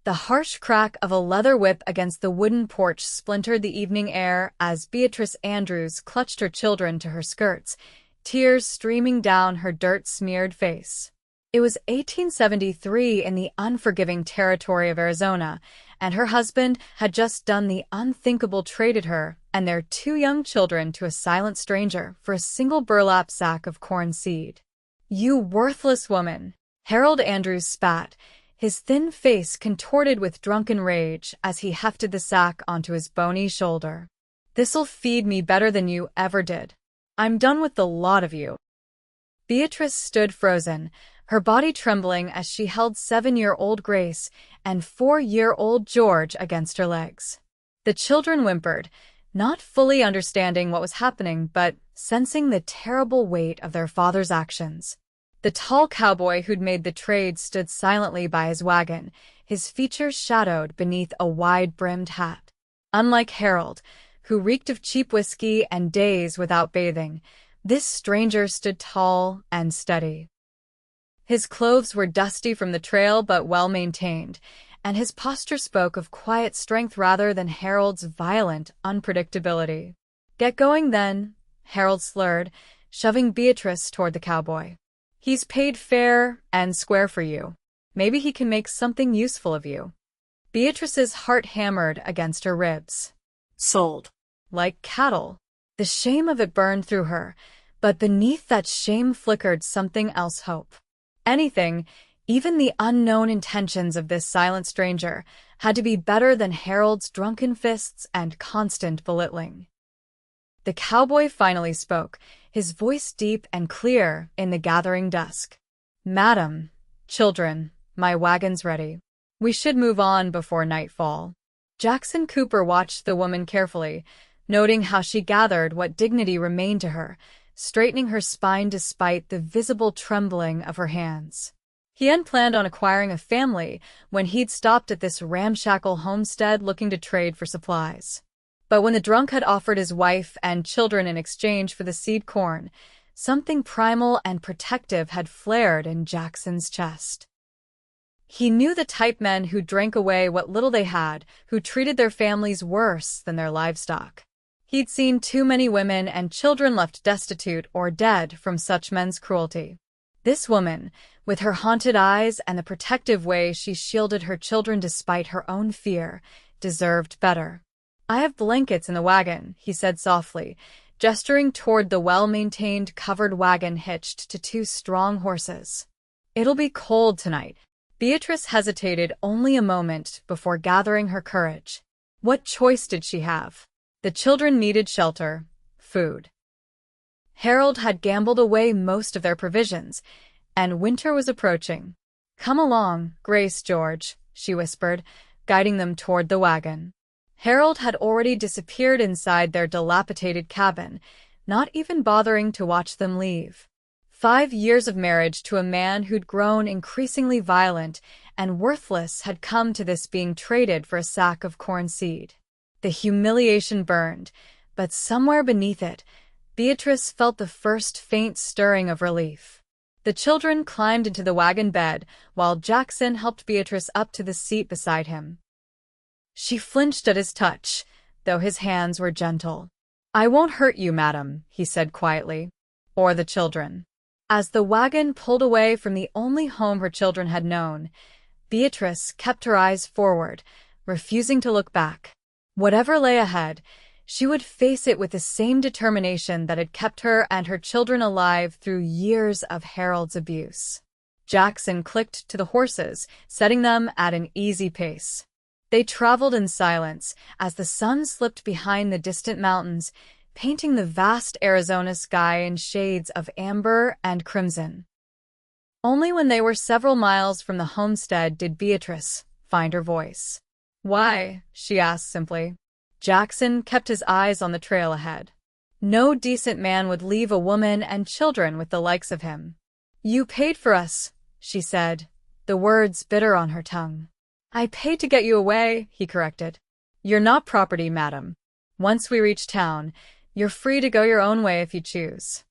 The harsh crack of a leather whip against the wooden porch splintered the evening air as Beatrice Andrews clutched her children to her skirts, tears streaming down her dirt-smeared face. It was 1873 in the unforgiving territory of Arizona, and her husband had just done the unthinkable, traded her and their 2 young children to a silent stranger for a single burlap sack of corn seed. "You worthless woman!" Harold Andrews spat, his thin face contorted with drunken rage as he hefted the sack onto his bony shoulder. "This'll feed me better than you ever did. I'm done with the lot of you." Beatrice stood frozen, her body trembling as she held 7-year-old Grace and 4-year-old George against her legs. The children whimpered, not fully understanding what was happening but sensing the terrible weight of their father's actions. The tall cowboy who'd made the trade stood silently by his wagon, his features shadowed beneath a wide-brimmed hat. Unlike Harold, who reeked of cheap whiskey and days without bathing, this stranger stood tall and steady. His clothes were dusty from the trail but well-maintained, and his posture spoke of quiet strength rather than Harold's violent unpredictability. "Get going, then," Harold slurred, shoving Beatrice toward the cowboy. "He's paid fair and square for you. Maybe he can make something useful of you." Beatrice's heart hammered against her ribs. "Sold. Like cattle." The shame of it burned through her, but beneath that shame flickered something else: hope. Anything, even the unknown intentions of this silent stranger, had to be better than Harold's drunken fists and constant belittling. The cowboy finally spoke, his voice deep and clear in the gathering dusk. "Madam, children, my wagon's ready. We should move on before nightfall." Jackson Cooper watched the woman carefully, noting how she gathered what dignity remained to her, straightening her spine despite the visible trembling of her hands. He hadn't planned on acquiring a family when he'd stopped at this ramshackle homestead looking to trade for supplies. But when the drunk had offered his wife and children in exchange for the seed corn, something primal and protective had flared in Jackson's chest. He knew the type: men who drank away what little they had, who treated their families worse than their livestock. He'd seen too many women and children left destitute or dead from such men's cruelty. This woman, with her haunted eyes and the protective way she shielded her children despite her own fear, deserved better. "I have blankets in the wagon," he said softly, gesturing toward the well-maintained covered wagon hitched to 2 strong horses. "It'll be cold tonight." Beatrice hesitated only a moment before gathering her courage. What choice did she have? The children needed shelter, food. Harold had gambled away most of their provisions, and winter was approaching. "Come along, Grace, George," she whispered, guiding them toward the wagon. Harold had already disappeared inside their dilapidated cabin, not even bothering to watch them leave. 5 years of marriage to a man who'd grown increasingly violent and worthless had come to this, being traded for a sack of corn seed. The humiliation burned, but somewhere beneath it, Beatrice felt the first faint stirring of relief. The children climbed into the wagon bed while Jackson helped Beatrice up to the seat beside him. She flinched at his touch, though his hands were gentle. "I won't hurt you, madam," he said quietly. "Or the children." As the wagon pulled away from the only home her children had known, Beatrice kept her eyes forward, refusing to look back. Whatever lay ahead, she would face it with the same determination that had kept her and her children alive through years of Harold's abuse. Jackson clicked to the horses, setting them at an easy pace. They traveled in silence as the sun slipped behind the distant mountains, painting the vast Arizona sky in shades of amber and crimson. Only when they were several miles from the homestead did Beatrice find her voice. "Why?" she asked simply. Jackson kept his eyes on the trail ahead. No decent man would leave a woman and children with the likes of him. "You paid for us," she said, the words bitter on her tongue. "I paid to get you away," he corrected. "You're not property, madam. Once we reach town, you're free to go your own way if you choose."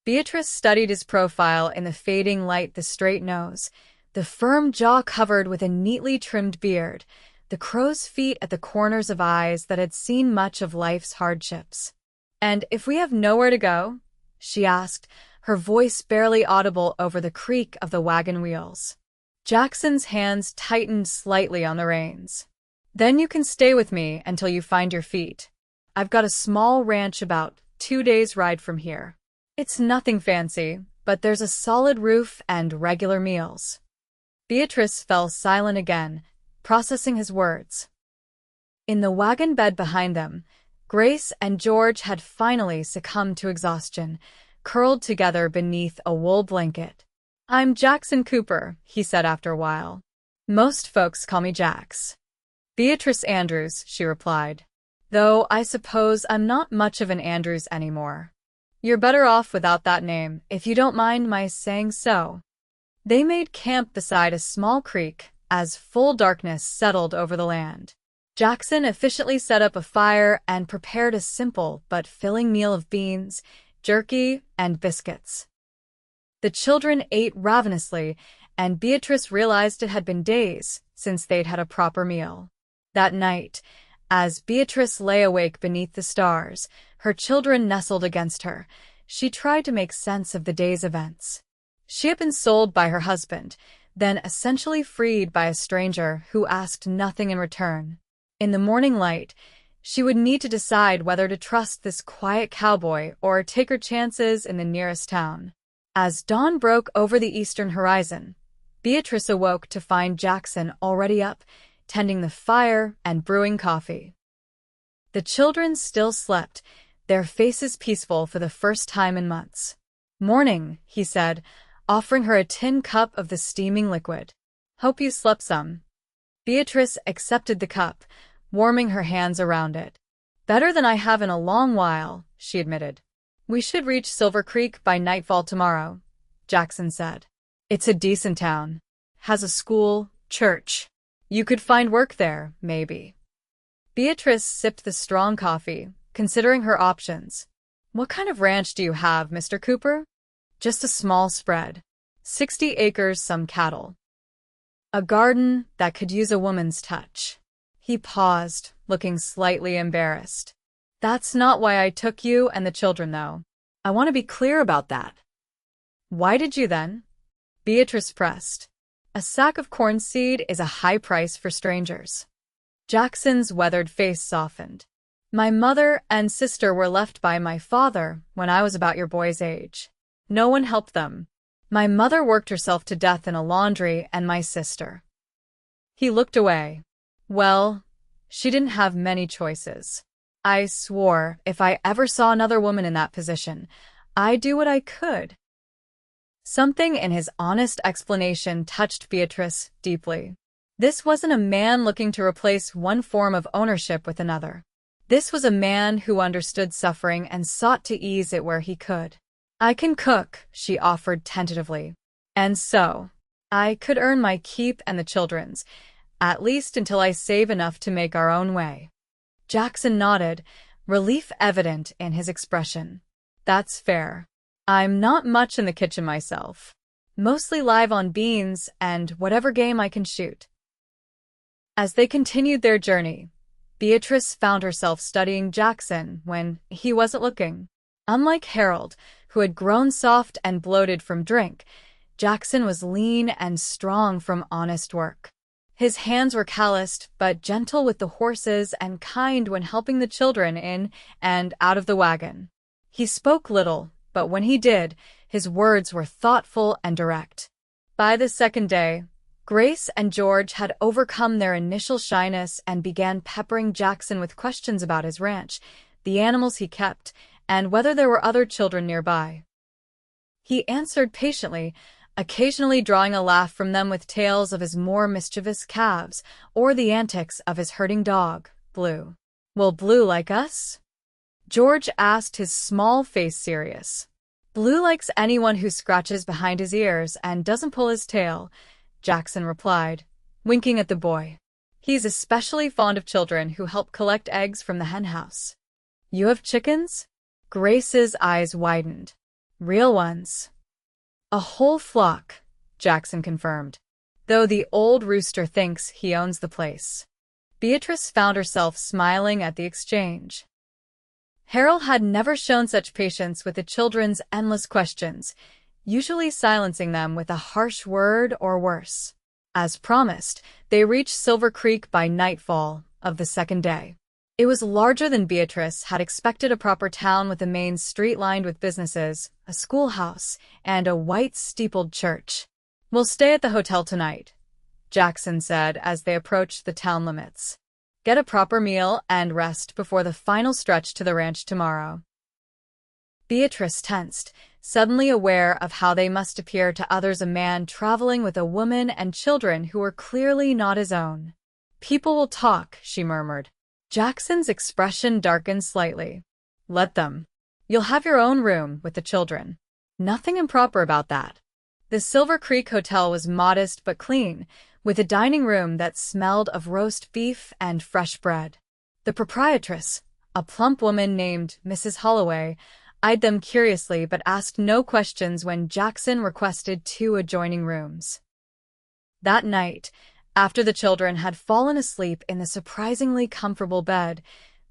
Beatrice studied his profile in the fading light: the straight nose, the firm jaw covered with a neatly trimmed beard, the crow's feet at the corners of eyes that had seen much of life's hardships. "And if we have nowhere to go?" she asked, her voice barely audible over the creak of the wagon wheels. Jackson's hands tightened slightly on the reins. "Then you can stay with me until you find your feet. I've got a small ranch about 2 days' ride from here. It's nothing fancy, but there's a solid roof and regular meals." Beatrice fell silent again, processing his words. In the wagon bed behind them, Grace and George had finally succumbed to exhaustion, curled together beneath a wool blanket. "I'm Jackson Cooper," he said after a while. "Most folks call me Jax." "Beatrice Andrews," she replied. "Though I suppose I'm not much of an Andrews anymore. You're better off without that name, if you don't mind my saying so." They made camp beside a small creek as full darkness settled over the land. Jackson efficiently set up a fire and prepared a simple but filling meal of beans, jerky, and biscuits. The children ate ravenously, and Beatrice realized it had been days since they'd had a proper meal. That night, as Beatrice lay awake beneath the stars, her children nestled against her, she tried to make sense of the day's events. She had been sold by her husband, then essentially freed by a stranger who asked nothing in return. In the morning light, she would need to decide whether to trust this quiet cowboy or take her chances in the nearest town. As dawn broke over the eastern horizon, Beatrice awoke to find Jackson already up, tending the fire and brewing coffee. The children still slept, their faces peaceful for the first time in months. "Morning," he said, offering her a tin cup of the steaming liquid. "Hope you slept some." Beatrice accepted the cup, warming her hands around it. "Better than I have in a long while," she admitted. "We should reach Silver Creek by nightfall tomorrow," Jackson said. "It's a decent town. Has a school, church. You could find work there, maybe." Beatrice sipped the strong coffee, considering her options. "What kind of ranch do you have, Mr. Cooper?" "Just a small spread. 60 acres, some cattle. A garden that could use a woman's touch." He paused, looking slightly embarrassed. "That's not why I took you and the children, though. I want to be clear about that." "Why did you then?" Beatrice pressed. "A sack of corn seed is a high price for strangers." Jackson's weathered face softened. "My mother and sister were left by my father when I was about your boy's age. No one helped them. My mother worked herself to death in a laundry, and my sister." He looked away. "Well, she didn't have many choices. I swore if I ever saw another woman in that position, I'd do what I could." Something in his honest explanation touched Beatrice deeply. This wasn't a man looking to replace one form of ownership with another. This was a man who understood suffering and sought to ease it where he could. "I can cook," she offered tentatively. "And so, I could earn my keep and the children's, at least until I save enough to make our own way." Jackson nodded, relief evident in his expression. "That's fair. I'm not much in the kitchen myself. Mostly live on beans and whatever game I can shoot." As they continued their journey, Beatrice found herself studying Jackson when he wasn't looking. Unlike Harold, who had grown soft and bloated from drink, Jackson was lean and strong from honest work. His hands were calloused but gentle with the horses and kind when helping the children in and out of the wagon. He spoke little, but when he did, his words were thoughtful and direct. By the second day, Grace and George had overcome their initial shyness and began peppering Jackson with questions about his ranch, the animals he kept, and whether there were other children nearby. He answered patiently, occasionally drawing a laugh from them with tales of his more mischievous calves or the antics of his herding dog, Blue. "Will Blue like us?" George asked, his small face serious. "Blue likes anyone who scratches behind his ears and doesn't pull his tail," Jackson replied, winking at the boy. "He's especially fond of children who help collect eggs from the henhouse." "You have chickens?" Grace's eyes widened. "Real ones." "A whole flock," Jackson confirmed. though the old rooster thinks he owns the place. Beatrice found herself smiling at the exchange. Harold had never shown such patience with the children's endless questions, usually silencing them with a harsh word or worse. As promised, they reached Silver Creek by nightfall of the second day. It was larger than Beatrice had expected, a proper town with a main street lined with businesses, a schoolhouse, and a white-steepled church. "We'll stay at the hotel tonight," Jackson said as they approached the town limits. "Get a proper meal and rest before the final stretch to the ranch tomorrow." Beatrice tensed, suddenly aware of how they must appear to others, a man traveling with a woman and children who were clearly not his own. "People will talk," she murmured. Jackson's expression darkened slightly. "Let them. You'll have your own room with the children. Nothing improper about that." The Silver Creek Hotel was modest but clean, with a dining room that smelled of roast beef and fresh bread. The proprietress, a plump woman named Mrs. Holloway, eyed them curiously but asked no questions when Jackson requested 2 adjoining rooms. That night, after the children had fallen asleep in the surprisingly comfortable bed,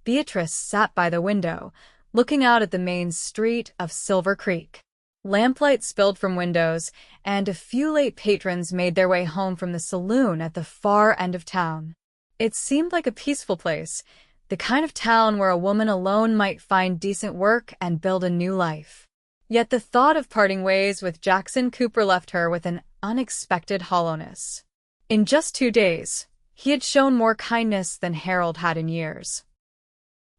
Beatrice sat by the window, looking out at the main street of Silver Creek. Lamplight spilled from windows, and a few late patrons made their way home from the saloon at the far end of town. It seemed like a peaceful place, the kind of town where a woman alone might find decent work and build a new life. Yet the thought of parting ways with Jackson Cooper left her with an unexpected hollowness. In just 2 days, he had shown more kindness than Harold had in years.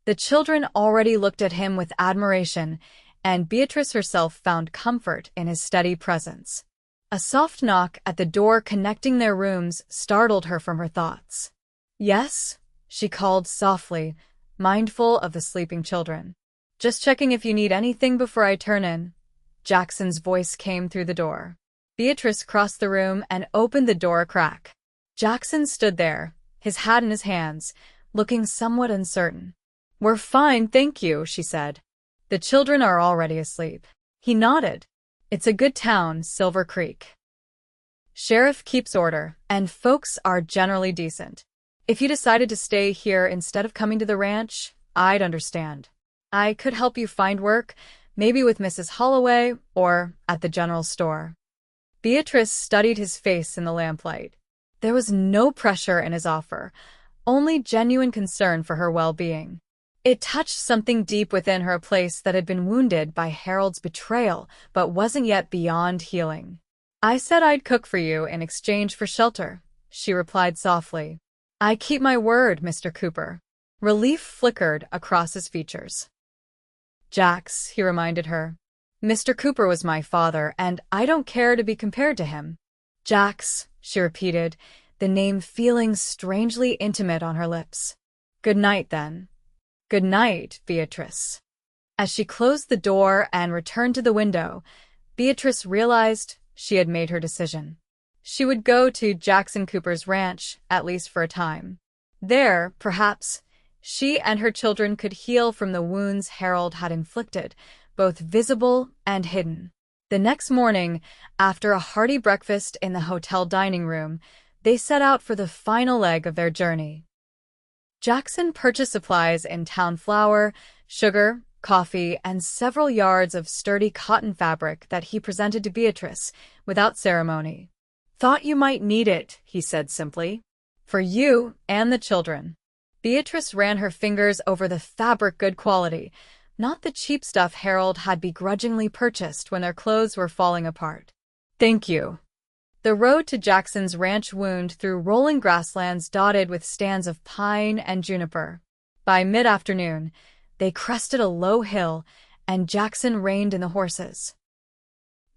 The children already looked at him with admiration, and Beatrice herself found comfort in his steady presence. A soft knock at the door connecting their rooms startled her from her thoughts. "Yes?" she called softly, mindful of the sleeping children. "Just checking if you need anything before I turn in." Jackson's voice came through the door. Beatrice crossed the room and opened the door a crack. Jackson stood there, his hat in his hands, looking somewhat uncertain. "We're fine, thank you," she said. "The children are already asleep." He nodded. "It's a good town, Silver Creek. Sheriff keeps order, and folks are generally decent. If you decided to stay here instead of coming to the ranch, I'd understand. I could help you find work, maybe with Mrs. Holloway or at the general store." Beatrice studied his face in the lamplight. There was no pressure in his offer, only genuine concern for her well-being. It touched something deep within her, a place that had been wounded by Harold's betrayal but wasn't yet beyond healing. "I said I'd cook for you in exchange for shelter," she replied softly. "I keep my word, Mr. Cooper." Relief flickered across his features. "Jax," he reminded her. "Mr. Cooper was my father, and I don't care to be compared to him." "Jax," she repeated, the name feeling strangely intimate on her lips. "Good night, then." "Good night, Beatrice." As she closed the door and returned to the window, Beatrice realized she had made her decision. She would go to Jackson Cooper's ranch, at least for a time. There, perhaps, she and her children could heal from the wounds Harold had inflicted, both visible and hidden. The next morning, after a hearty breakfast in the hotel dining room, they set out for the final leg of their journey. Jackson purchased supplies in town: flour, sugar, coffee, and several yards of sturdy cotton fabric that he presented to Beatrice without ceremony. "Thought you might need it," he said simply. "For you and the children." Beatrice ran her fingers over the fabric, good quality, not the cheap stuff Harold had begrudgingly purchased when their clothes were falling apart. "Thank you." The road to Jackson's ranch wound through rolling grasslands dotted with stands of pine and juniper. By mid-afternoon, they crested a low hill, and Jackson reined in the horses.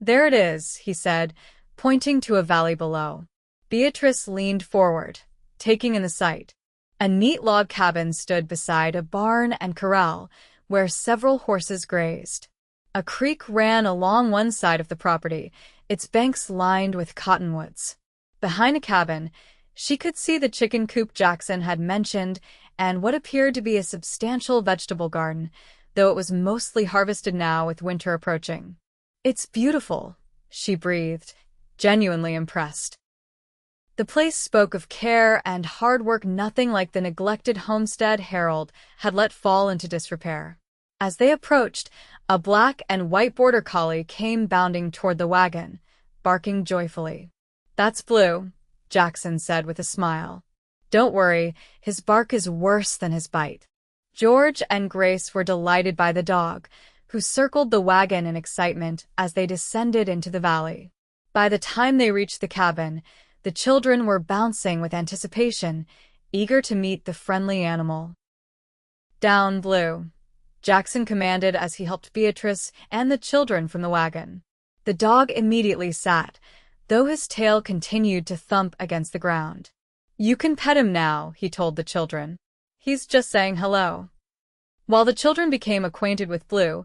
"There it is," he said, pointing to a valley below. Beatrice leaned forward, taking in the sight. A neat log cabin stood beside a barn and corral, where several horses grazed. A creek ran along one side of the property, its banks lined with cottonwoods. Behind the cabin, she could see the chicken coop Jackson had mentioned and what appeared to be a substantial vegetable garden, though it was mostly harvested now with winter approaching. "It's beautiful," she breathed, genuinely impressed. The place spoke of care and hard work, nothing like the neglected homestead Harold had let fall into disrepair. As they approached, a black and white border collie came bounding toward the wagon, barking joyfully. "That's Blue," Jackson said with a smile. "Don't worry, his bark is worse than his bite." George and Grace were delighted by the dog, who circled the wagon in excitement as they descended into the valley. By the time they reached the cabin, the children were bouncing with anticipation, eager to meet the friendly animal. "Down, Blue," Jackson commanded as he helped Beatrice and the children from the wagon. The dog immediately sat, though his tail continued to thump against the ground. "You can pet him now," he told the children. "He's just saying hello." While the children became acquainted with Blue,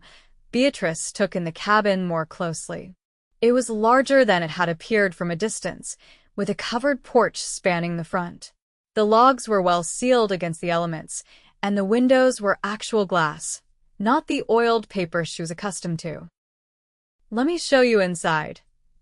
Beatrice took in the cabin more closely. It was larger than it had appeared from a distance, with a covered porch spanning the front. The logs were well sealed against the elements, and the windows were actual glass, not the oiled paper she was accustomed to. "Let me show you inside,"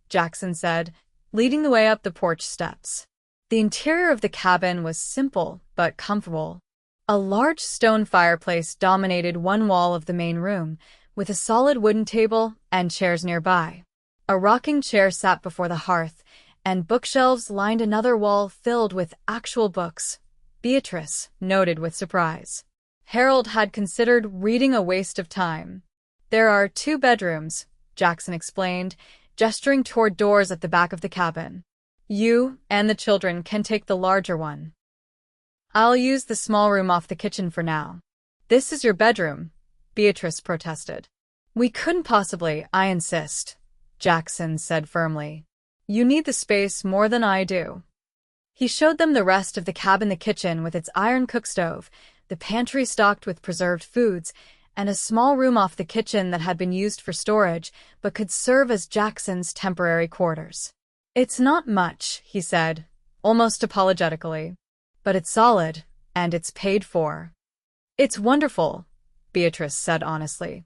Jackson said, leading the way up the porch steps. The interior of the cabin was simple but comfortable. A large stone fireplace dominated one wall of the main room, with a solid wooden table and chairs nearby. A rocking chair sat before the hearth, and bookshelves lined another wall filled with actual books, Beatrice noted with surprise. Harold had considered reading a waste of time. "There are 2 bedrooms," Jackson explained, gesturing toward doors at the back of the cabin. "You and the children can take the larger one. I'll use the small room off the kitchen for now." "This is your bedroom," Beatrice protested. "We couldn't possibly, I insist," Jackson said firmly. "You need the space more than I do." He showed them the rest of the cabin, the kitchen with its iron cookstove, the pantry stocked with preserved foods, and a small room off the kitchen that had been used for storage but could serve as Jackson's temporary quarters. "It's not much," he said, almost apologetically, "but it's solid, and it's paid for." "It's wonderful," Beatrice said honestly.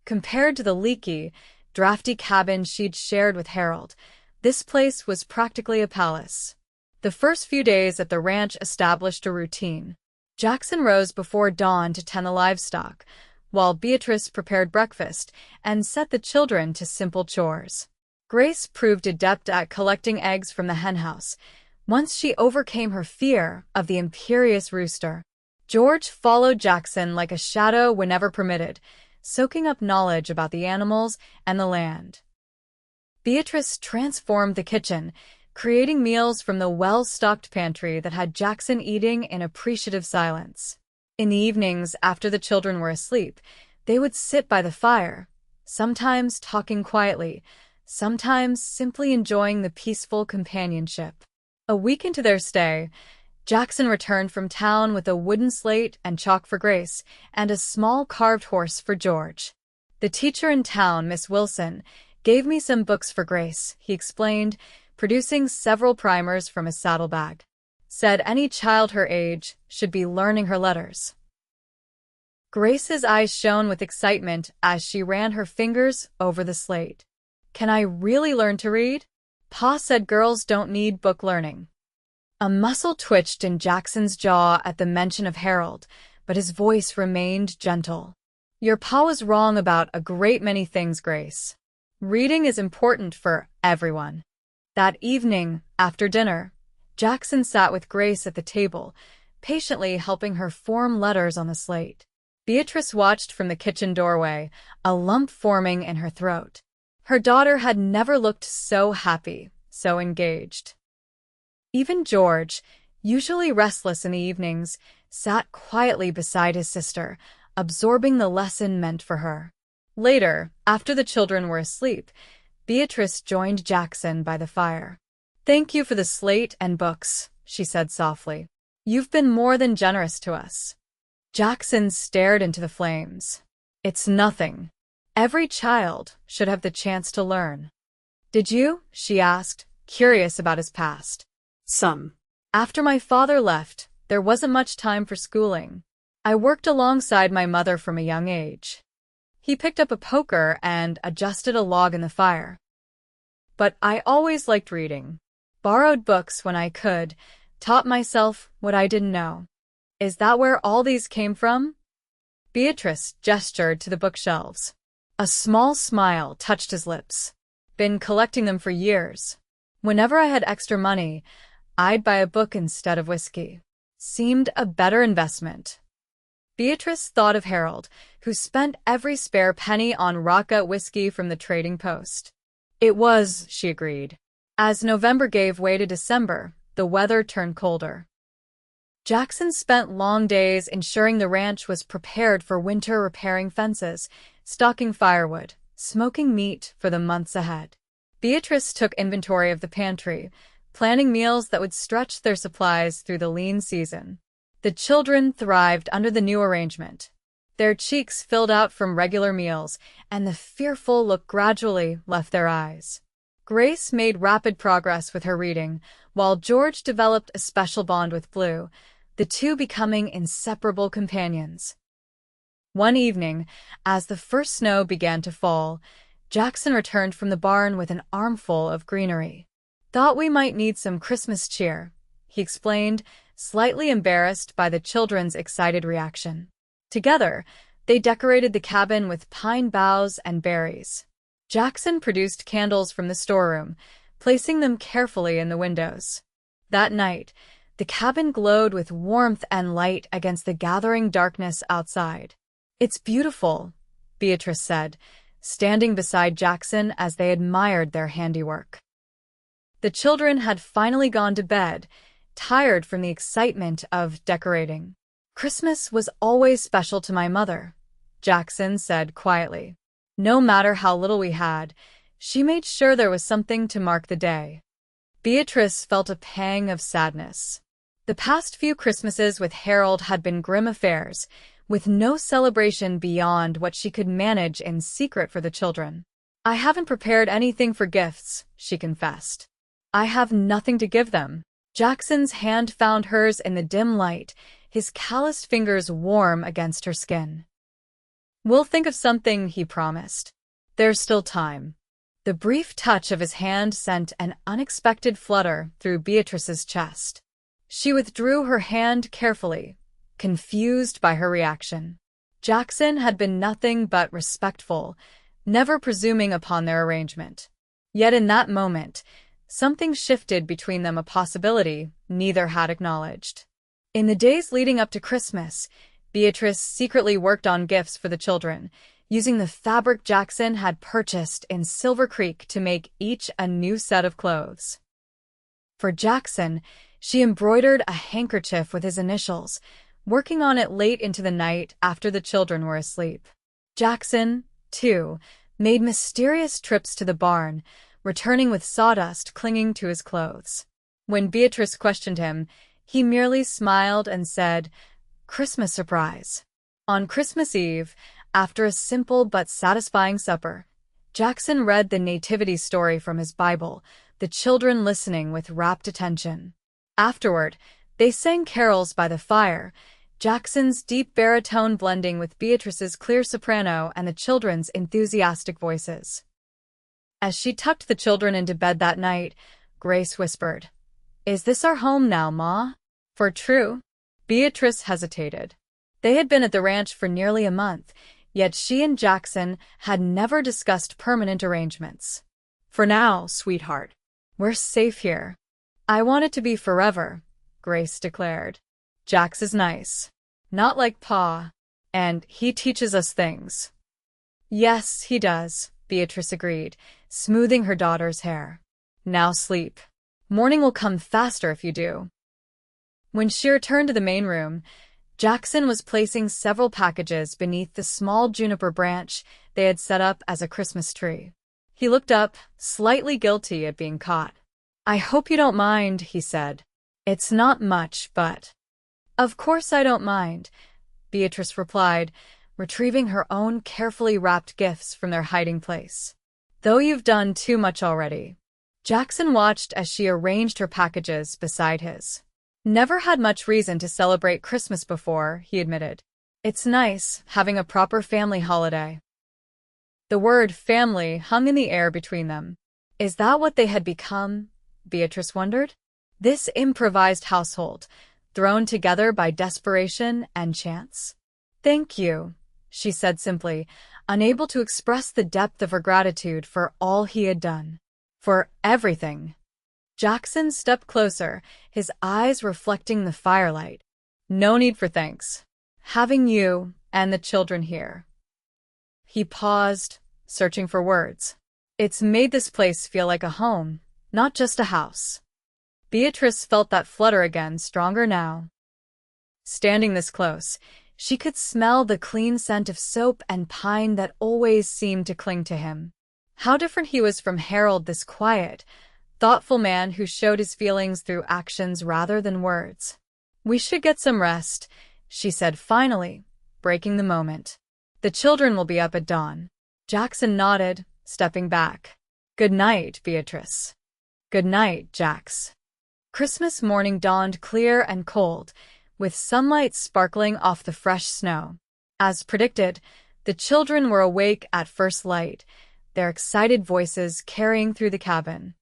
Compared to the leaky, drafty cabin she'd shared with Harold, this place was practically a palace. The first few days at the ranch established a routine. Jackson rose before dawn to tend the livestock, while Beatrice prepared breakfast and set the children to simple chores. Grace proved adept at collecting eggs from the henhouse, once she overcame her fear of the imperious rooster. George followed Jackson like a shadow whenever permitted, soaking up knowledge about the animals and the land. Beatrice transformed the kitchen, creating meals from the well-stocked pantry that had Jackson eating in appreciative silence. In the evenings, after the children were asleep, they would sit by the fire, sometimes talking quietly, sometimes simply enjoying the peaceful companionship. A week into their stay, Jackson returned from town with a wooden slate and chalk for Grace and a small carved horse for George. "The teacher in town, Miss Wilson, gave me some books for Grace," he explained, producing several primers from his saddlebag. "Said any child her age should be learning her letters." Grace's eyes shone with excitement as she ran her fingers over the slate. "Can I really learn to read? Pa said girls don't need book learning." A muscle twitched in Jackson's jaw at the mention of Harold, but his voice remained gentle. "Your pa was wrong about a great many things, Grace. Reading is important for everyone." That evening, after dinner, Jackson sat with Grace at the table, patiently helping her form letters on the slate. Beatrice watched from the kitchen doorway, a lump forming in her throat. Her daughter had never looked so happy, so engaged. Even George, usually restless in the evenings, sat quietly beside his sister, absorbing the lesson meant for her. Later, after the children were asleep, Beatrice joined Jackson by the fire. "Thank you for the slate and books," she said softly. "You've been more than generous to us." Jackson stared into the flames. "It's nothing. Every child should have the chance to learn." "Did you?" she asked, curious about his past. "Some. After my father left, there wasn't much time for schooling. I worked alongside my mother from a young age." He picked up a poker and adjusted a log in the fire. "But I always liked reading. Borrowed books when I could, taught myself what I didn't know. Is that where all these came from? Beatrice gestured to the bookshelves. A small smile touched his lips. Been collecting them for years. Whenever I had extra money, I'd buy a book instead of whiskey. Seemed a better investment. Beatrice thought of Harold, who spent every spare penny on Raka whiskey from the trading post. It was, she agreed. As November gave way to December, the weather turned colder. Jackson spent long days ensuring the ranch was prepared for winter, repairing fences, stocking firewood, smoking meat for the months ahead. Beatrice took inventory of the pantry, planning meals that would stretch their supplies through the lean season. The children thrived under the new arrangement. Their cheeks filled out from regular meals, and the fearful look gradually left their eyes. Grace made rapid progress with her reading, while George developed a special bond with Blue, the two becoming inseparable companions. One evening, as the first snow began to fall, Jackson returned from the barn with an armful of greenery. Thought we might need some Christmas cheer, he explained, slightly embarrassed by the children's excited reaction. Together, they decorated the cabin with pine boughs and berries. Jackson produced candles from the storeroom, placing them carefully in the windows. That night, the cabin glowed with warmth and light against the gathering darkness outside. "It's beautiful," Beatrice said, standing beside Jackson as they admired their handiwork. The children had finally gone to bed, tired from the excitement of decorating. "Christmas was always special to my mother," Jackson said quietly. "No matter how little we had, she made sure there was something to mark the day." Beatrice felt a pang of sadness. The past few Christmases with Harold had been grim affairs, with no celebration beyond what she could manage in secret for the children. "I haven't prepared anything for gifts," she confessed. "I have nothing to give them." Jackson's hand found hers in the dim light, his calloused fingers warm against her skin. "We'll think of something," he promised. "There's still time." The brief touch of his hand sent an unexpected flutter through Beatrice's chest. She withdrew her hand carefully, confused by her reaction. Jackson had been nothing but respectful, never presuming upon their arrangement. Yet in that moment, something shifted between them, a possibility neither had acknowledged. In the days leading up to Christmas, Beatrice secretly worked on gifts for the children, using the fabric Jackson had purchased in Silver Creek to make each a new set of clothes. For Jackson, she embroidered a handkerchief with his initials, working on it late into the night after the children were asleep. Jackson, too, made mysterious trips to the barn, returning with sawdust clinging to his clothes. When Beatrice questioned him, he merely smiled and said, "Christmas surprise." On Christmas Eve, after a simple but satisfying supper, Jackson read the Nativity story from his Bible, the children listening with rapt attention. Afterward, they sang carols by the fire, Jackson's deep baritone blending with Beatrice's clear soprano and the children's enthusiastic voices. As she tucked the children into bed that night, Grace whispered, "Is this our home now, Ma?" For true? Beatrice hesitated. They had been at the ranch for nearly a month, yet she and Jackson had never discussed permanent arrangements. "For now, sweetheart, we're safe here." "I want it to be forever," Grace declared. "Jax is nice. Not like Pa. And he teaches us things." "Yes, he does," Beatrice agreed, smoothing her daughter's hair. "Now sleep. Morning will come faster if you do." When she returned to the main room, Jackson was placing several packages beneath the small juniper branch they had set up as a Christmas tree. He looked up, slightly guilty at being caught. "I hope you don't mind," he said. "It's not much, but—" "Of course I don't mind," Beatrice replied, retrieving her own carefully wrapped gifts from their hiding place. "Though you've done too much already." Jackson watched as she arranged her packages beside his. "Never had much reason to celebrate Christmas before," he admitted. "It's nice, having a proper family holiday." The word family hung in the air between them. Is that what they had become? Beatrice wondered. This improvised household, thrown together by desperation and chance? Thank you, she said simply, unable to express the depth of her gratitude for all he had done. For everything. Jackson stepped closer, his eyes reflecting the firelight. No need for thanks. Having you and the children here. He paused, searching for words. It's made this place feel like a home, not just a house. Beatrice felt that flutter again, stronger now. Standing this close, she could smell the clean scent of soap and pine that always seemed to cling to him. How different he was from Harold, this quiet, thoughtful man who showed his feelings through actions rather than words. We should get some rest, she said finally, breaking the moment. The children will be up at dawn. Jackson nodded, stepping back. Good night, Beatrice. Good night, Jax. Christmas morning dawned clear and cold, with sunlight sparkling off the fresh snow. As predicted, the children were awake at first light, their excited voices carrying through the cabin.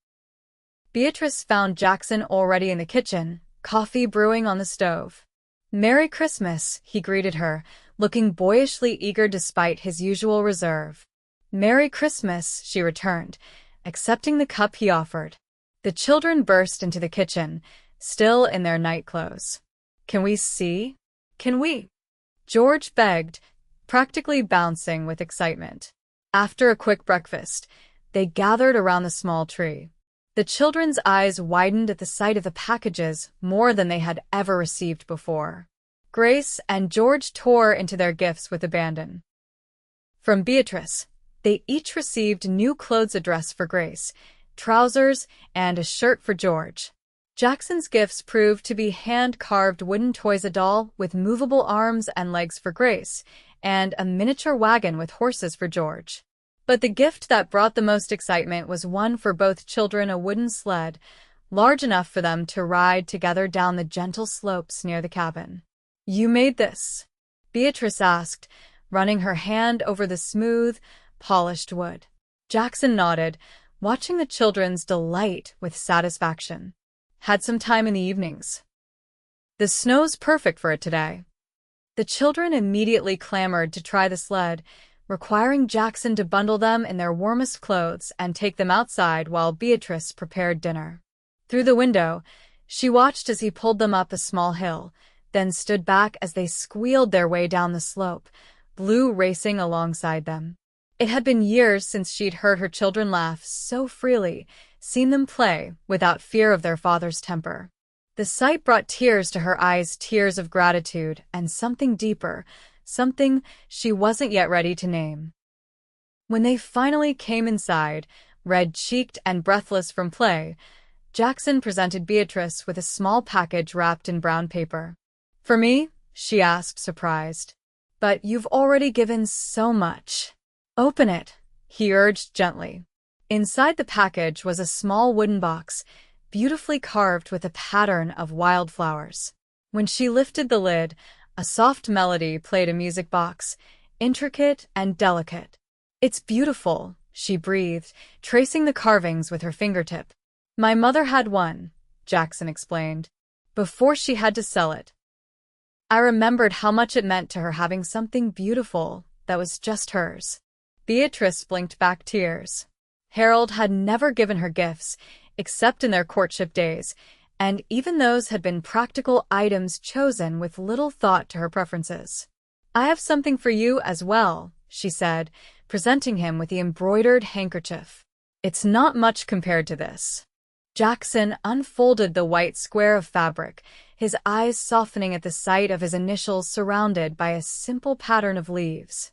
Beatrice found Jackson already in the kitchen, coffee brewing on the stove. Merry Christmas, he greeted her, looking boyishly eager despite his usual reserve. Merry Christmas, she returned, accepting the cup he offered. The children burst into the kitchen, still in their night clothes. Can we see? Can we? George begged, practically bouncing with excitement. After a quick breakfast, they gathered around the small tree. The children's eyes widened at the sight of the packages more than they had ever received before. Grace and George tore into their gifts with abandon. From Beatrice, they each received new clothes, a dress for Grace, trousers, and a shirt for George. Jackson's gifts proved to be hand-carved wooden toys, a doll with movable arms and legs for Grace, and a miniature wagon with horses for George. But the gift that brought the most excitement was one for both children, a wooden sled, large enough for them to ride together down the gentle slopes near the cabin. You made this? Beatrice asked, running her hand over the smooth, polished wood. Jackson nodded, watching the children's delight with satisfaction. Had some time in the evenings. The snow's perfect for it today. The children immediately clamored to try the sled, requiring Jackson to bundle them in their warmest clothes and take them outside while Beatrice prepared dinner. Through the window, she watched as he pulled them up a small hill, then stood back as they squealed their way down the slope, Blue racing alongside them. It had been years since she'd heard her children laugh so freely, seen them play without fear of their father's temper. The sight brought tears to her eyes, tears of gratitude and something deeper, something she wasn't yet ready to name. When they finally came inside, red-cheeked and breathless from play, Jackson presented Beatrice with a small package wrapped in brown paper. For me? She asked, surprised. But you've already given so much. Open it, he urged gently. Inside the package was a small wooden box, beautifully carved with a pattern of wildflowers. When she lifted the lid, a soft melody played, a music box, intricate and delicate. It's beautiful, she breathed, tracing the carvings with her fingertip. My mother had one, Jackson explained, before she had to sell it. I remembered how much it meant to her having something beautiful that was just hers. Beatrice blinked back tears. Harold had never given her gifts, except in their courtship days, and even those had been practical items chosen with little thought to her preferences. I have something for you as well, she said, presenting him with the embroidered handkerchief. It's not much compared to this. Jackson unfolded the white square of fabric, his eyes softening at the sight of his initials surrounded by a simple pattern of leaves.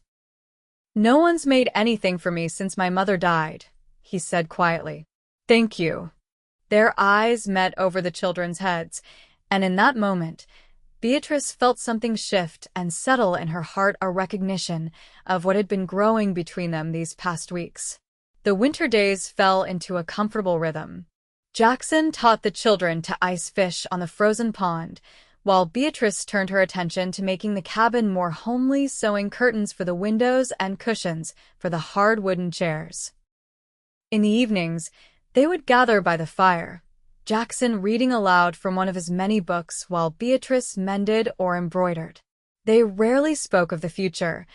No one's made anything for me since my mother died, he said quietly. Thank you. Their eyes met over the children's heads, and in that moment, Beatrice felt something shift and settle in her heart, a recognition of what had been growing between them these past weeks. The winter days fell into a comfortable rhythm. Jackson taught the children to ice fish on the frozen pond, while Beatrice turned her attention to making the cabin more homely, sewing curtains for the windows and cushions for the hard wooden chairs. In the evenings, they would gather by the fire, Jackson reading aloud from one of his many books while Beatrice mended or embroidered. They rarely spoke of the future,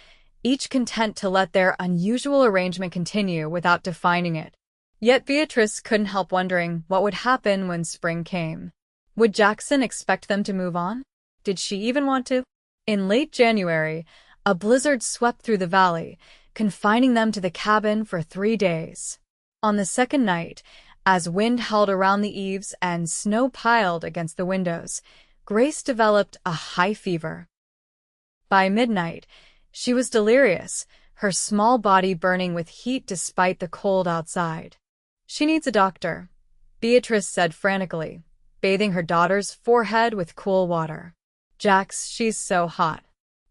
each content to let their unusual arrangement continue without defining it. Yet Beatrice couldn't help wondering what would happen when spring came. Would Jackson expect them to move on? Did she even want to? In late January, a blizzard swept through the valley, confining them to the cabin for 3 days. On the second night, as wind howled around the eaves and snow piled against the windows, Grace developed a high fever. By midnight, she was delirious, her small body burning with heat despite the cold outside. "She needs a doctor," Beatrice said frantically, bathing her daughter's forehead with cool water. "Jax, she's so hot."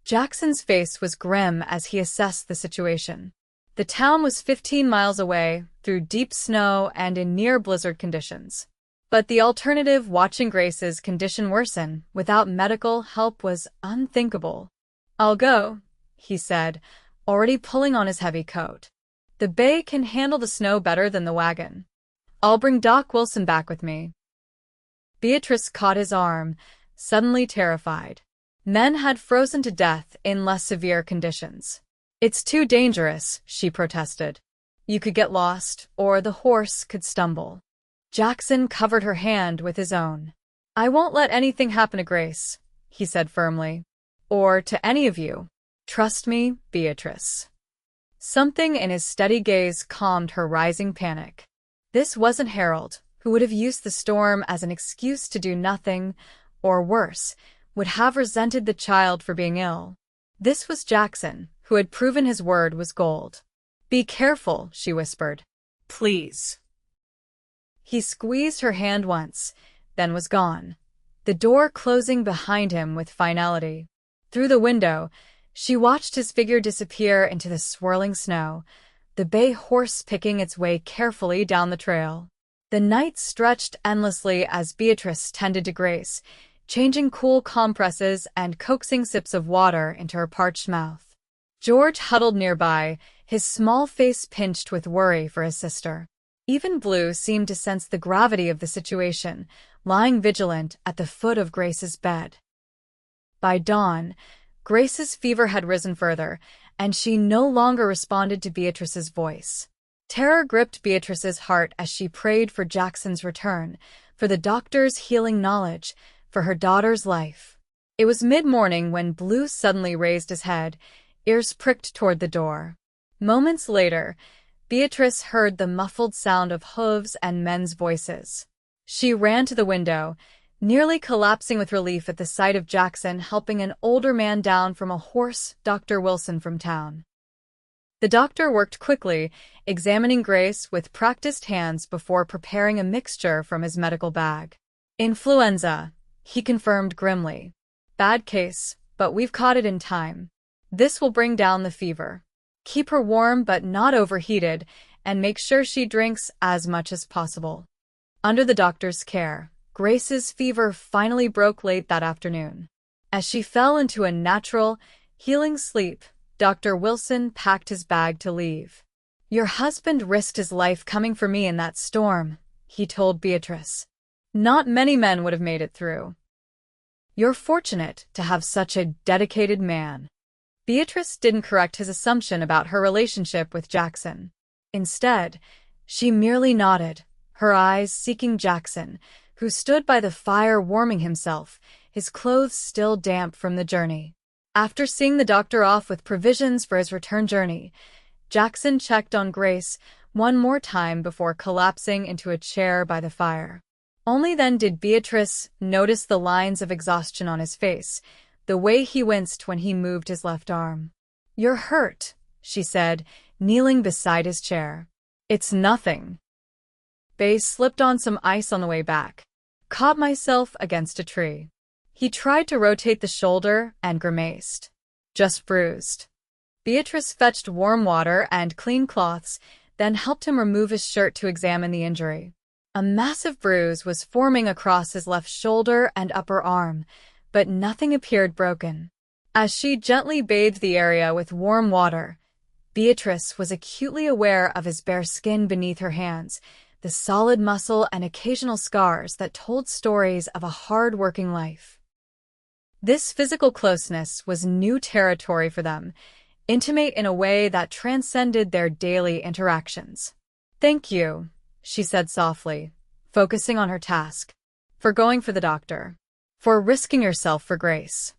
Jackson's face was grim as he assessed the situation. The town was 15 miles away, through deep snow and in near-blizzard conditions. But the alternative, watching Grace's condition worsen without medical help, was unthinkable. "I'll go," he said, already pulling on his heavy coat. "The bay can handle the snow better than the wagon. I'll bring Doc Wilson back with me." Beatrice caught his arm, suddenly terrified. Men had frozen to death in less severe conditions. "It's too dangerous," she protested. "You could get lost, or the horse could stumble." Jackson covered her hand with his own. "I won't let anything happen to Grace," he said firmly. "Or to any of you. Trust me, Beatrice." Something in his steady gaze calmed her rising panic. This wasn't Harold, who would have used the storm as an excuse to do nothing, or worse, would have resented the child for being ill. This was Jackson, who had proven his word was gold. "Be careful," she whispered. "Please." He squeezed her hand once, then was gone, the door closing behind him with finality. Through the window, she watched his figure disappear into the swirling snow, the bay horse picking its way carefully down the trail. The night stretched endlessly as Beatrice tended to Grace, changing cool compresses and coaxing sips of water into her parched mouth. George huddled nearby, his small face pinched with worry for his sister. Even Blue seemed to sense the gravity of the situation, lying vigilant at the foot of Grace's bed. By dawn, Grace's fever had risen further, and she no longer responded to Beatrice's voice. Terror gripped Beatrice's heart as she prayed for Jackson's return, for the doctor's healing knowledge, for her daughter's life. It was mid-morning when Blue suddenly raised his head, ears pricked toward the door. Moments later, Beatrice heard the muffled sound of hooves and men's voices. She ran to the window, nearly collapsing with relief at the sight of Jackson helping an older man down from a horse, Dr. Wilson from town. The doctor worked quickly, examining Grace with practiced hands before preparing a mixture from his medical bag. "Influenza," he confirmed grimly. "Bad case, but we've caught it in time. This will bring down the fever. Keep her warm but not overheated, and make sure she drinks as much as possible." Under the doctor's care, Grace's fever finally broke late that afternoon. As she fell into a natural, healing sleep, Dr. Wilson packed his bag to leave. "Your husband risked his life coming for me in that storm," he told Beatrice. "Not many men would have made it through. You're fortunate to have such a dedicated man." Beatrice didn't correct his assumption about her relationship with Jackson. Instead, she merely nodded, her eyes seeking Jackson, who stood by the fire warming himself, his clothes still damp from the journey. After seeing the doctor off with provisions for his return journey, Jackson checked on Grace one more time before collapsing into a chair by the fire. Only then did Beatrice notice the lines of exhaustion on his face, the way he winced when he moved his left arm. "You're hurt," she said, kneeling beside his chair. "It's nothing." Bay slipped on some ice on the way back. "Caught myself against a tree." He tried to rotate the shoulder and grimaced. "Just bruised." Beatrice fetched warm water and clean cloths, then helped him remove his shirt to examine the injury. A massive bruise was forming across his left shoulder and upper arm, but nothing appeared broken. As she gently bathed the area with warm water, Beatrice was acutely aware of his bare skin beneath her hands, the solid muscle and occasional scars that told stories of a hard-working life. This physical closeness was new territory for them, intimate in a way that transcended their daily interactions. "Thank you," she said softly, focusing on her task, "for going for the doctor, for risking yourself for Grace."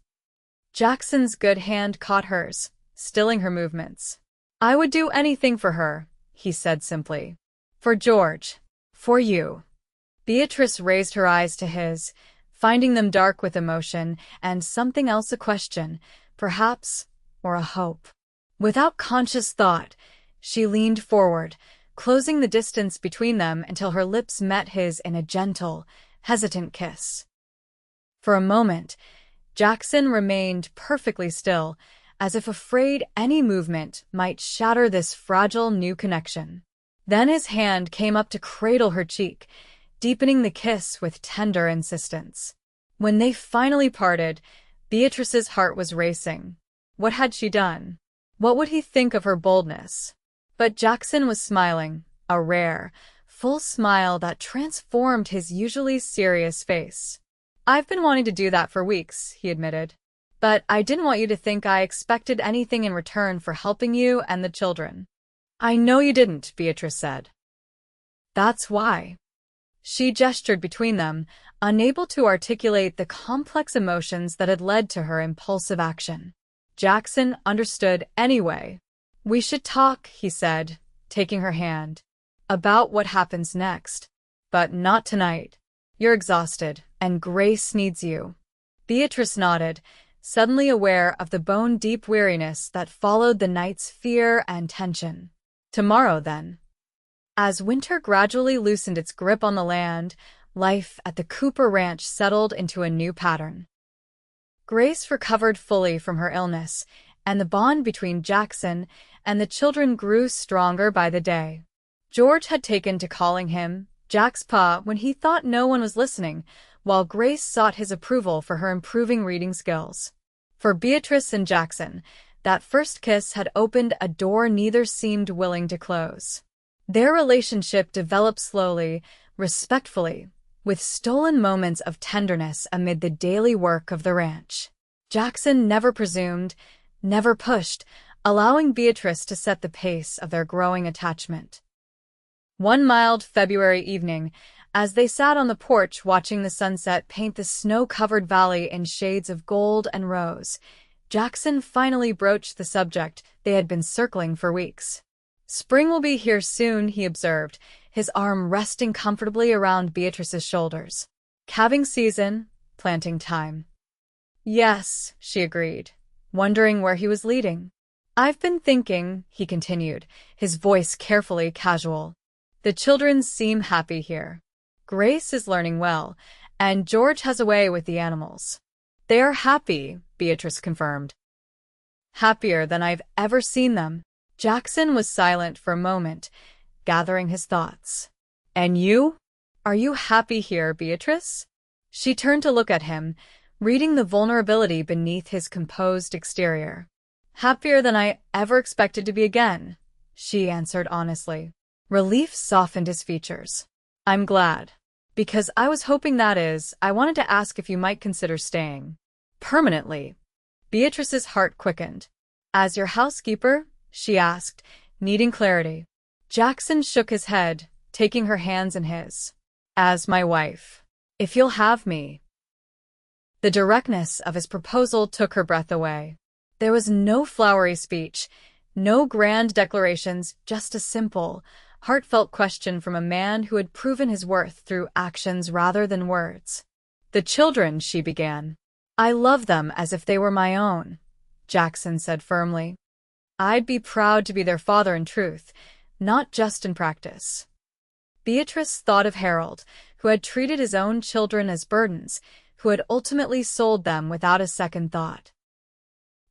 Jackson's good hand caught hers, stilling her movements. "I would do anything for her," he said simply. "For George. For you." Beatrice raised her eyes to his, finding them dark with emotion and something else, a question, perhaps, or a hope. Without conscious thought, she leaned forward, closing the distance between them until her lips met his in a gentle, hesitant kiss. For a moment, Jackson remained perfectly still, as if afraid any movement might shatter this fragile new connection. Then his hand came up to cradle her cheek, deepening the kiss with tender insistence. When they finally parted, Beatrice's heart was racing. What had she done? What would he think of her boldness? But Jackson was smiling, a rare, full smile that transformed his usually serious face. "I've been wanting to do that for weeks," he admitted. "But I didn't want you to think I expected anything in return for helping you and the children." "I know you didn't," Beatrice said. "That's why." She gestured between them, unable to articulate the complex emotions that had led to her impulsive action. Jackson understood anyway. "We should talk," he said, taking her hand, "about what happens next. But not tonight. You're exhausted, and Grace needs you." Beatrice nodded, suddenly aware of the bone-deep weariness that followed the night's fear and tension. "Tomorrow, then." As winter gradually loosened its grip on the land, life at the Cooper Ranch settled into a new pattern. Grace recovered fully from her illness, and the bond between Jackson and the children grew stronger by the day. George had taken to calling him Jack's Pa when he thought no one was listening, while Grace sought his approval for her improving reading skills. For Beatrice and Jackson, that first kiss had opened a door neither seemed willing to close. Their relationship developed slowly, respectfully, with stolen moments of tenderness amid the daily work of the ranch. Jackson never presumed, never pushed, allowing Beatrice to set the pace of their growing attachment. One mild February evening, as they sat on the porch watching the sunset paint the snow-covered valley in shades of gold and rose, Jackson finally broached the subject they had been circling for weeks. "Spring will be here soon," he observed, his arm resting comfortably around Beatrice's shoulders. "Calving season, planting time." "Yes," she agreed, wondering where he was leading. "I've been thinking," he continued, his voice carefully casual. "The children seem happy here. Grace is learning well, and George has a way with the animals." "They are happy," Beatrice confirmed. "Happier than I've ever seen them." Jackson was silent for a moment, gathering his thoughts. "And you? Are you happy here, Beatrice?" She turned to look at him, reading the vulnerability beneath his composed exterior. "Happier than I ever expected to be again," she answered honestly. Relief softened his features. "I'm glad. Because I was hoping, that is, I wanted to ask if you might consider staying. Permanently." Beatrice's heart quickened. "As your housekeeper?" she asked, needing clarity. Jackson shook his head, taking her hands in his. "As my wife. If you'll have me." The directness of his proposal took her breath away. There was no flowery speech, no grand declarations, just a simple, heartfelt question from a man who had proven his worth through actions rather than words. "The children," she began. "I love them as if they were my own," Jackson said firmly. "I'd be proud to be their father in truth, not just in practice." Beatrice thought of Harold, who had treated his own children as burdens, who had ultimately sold them without a second thought.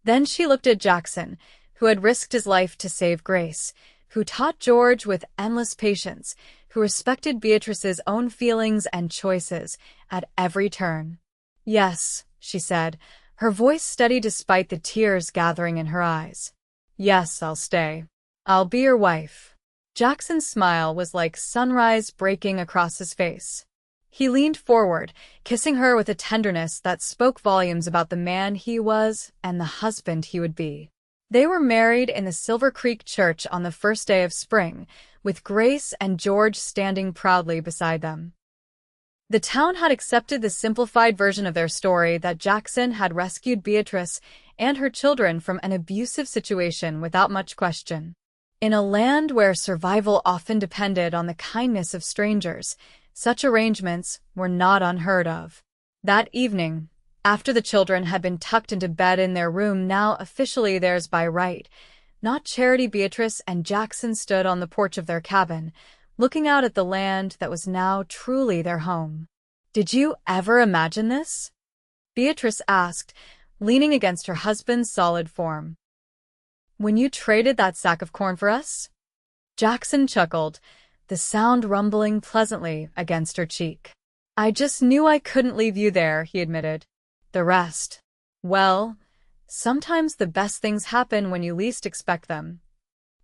Then she looked at Jackson, who had risked his life to save Grace, who taught George with endless patience, who respected Beatrice's own feelings and choices at every turn. "Yes," she said, her voice steady despite the tears gathering in her eyes. "Yes, I'll stay. I'll be your wife." Jackson's smile was like sunrise breaking across his face. He leaned forward, kissing her with a tenderness that spoke volumes about the man he was and the husband he would be. They were married in the Silver Creek Church on the first day of spring, with Grace and George standing proudly beside them. The town had accepted the simplified version of their story that Jackson had rescued Beatrice and her children from an abusive situation without much question. In a land where survival often depended on the kindness of strangers, such arrangements were not unheard of. That evening, after the children had been tucked into bed in their room now officially theirs by right, not Charity, Beatrice and Jackson stood on the porch of their cabin, looking out at the land that was now truly their home. "Did you ever imagine this?" Beatrice asked, leaning against her husband's solid form. "When you traded that sack of corn for us?" Jackson chuckled, the sound rumbling pleasantly against her cheek. "I just knew I couldn't leave you there," he admitted. "The rest, well, sometimes the best things happen when you least expect them."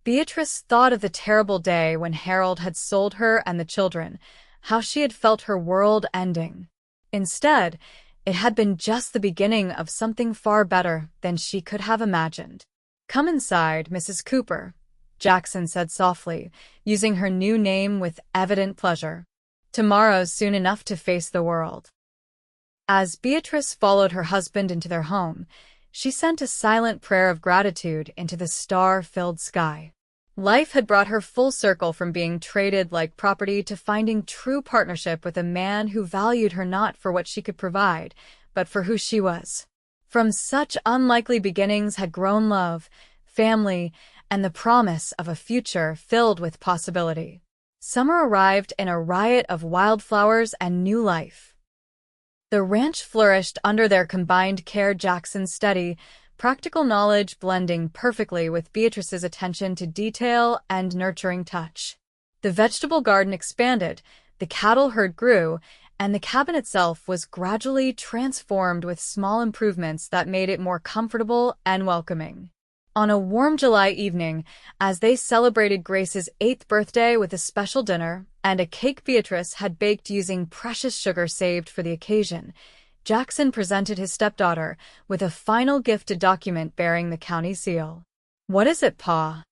Beatrice thought of the terrible day when Harold had sold her and the children, how she had felt her world ending. Instead, it had been just the beginning of something far better than she could have imagined. "Come inside, Mrs. Cooper," Jackson said softly, using her new name with evident pleasure. "Tomorrow's soon enough to face the world." As Beatrice followed her husband into their home, she sent a silent prayer of gratitude into the star-filled sky. Life had brought her full circle from being traded like property to finding true partnership with a man who valued her not for what she could provide, but for who she was. From such unlikely beginnings had grown love, family, and the promise of a future filled with possibility. Summer arrived in a riot of wildflowers and new life. The ranch flourished under their combined care, Jackson's steady, practical knowledge blending perfectly with Beatrice's attention to detail and nurturing touch. The vegetable garden expanded, the cattle herd grew, and the cabin itself was gradually transformed with small improvements that made it more comfortable and welcoming. On a warm July evening, as they celebrated Grace's 8th birthday with a special dinner and a cake Beatrice had baked using precious sugar saved for the occasion, Jackson presented his stepdaughter with a final gifted document bearing the county seal. "What is it, Pa?"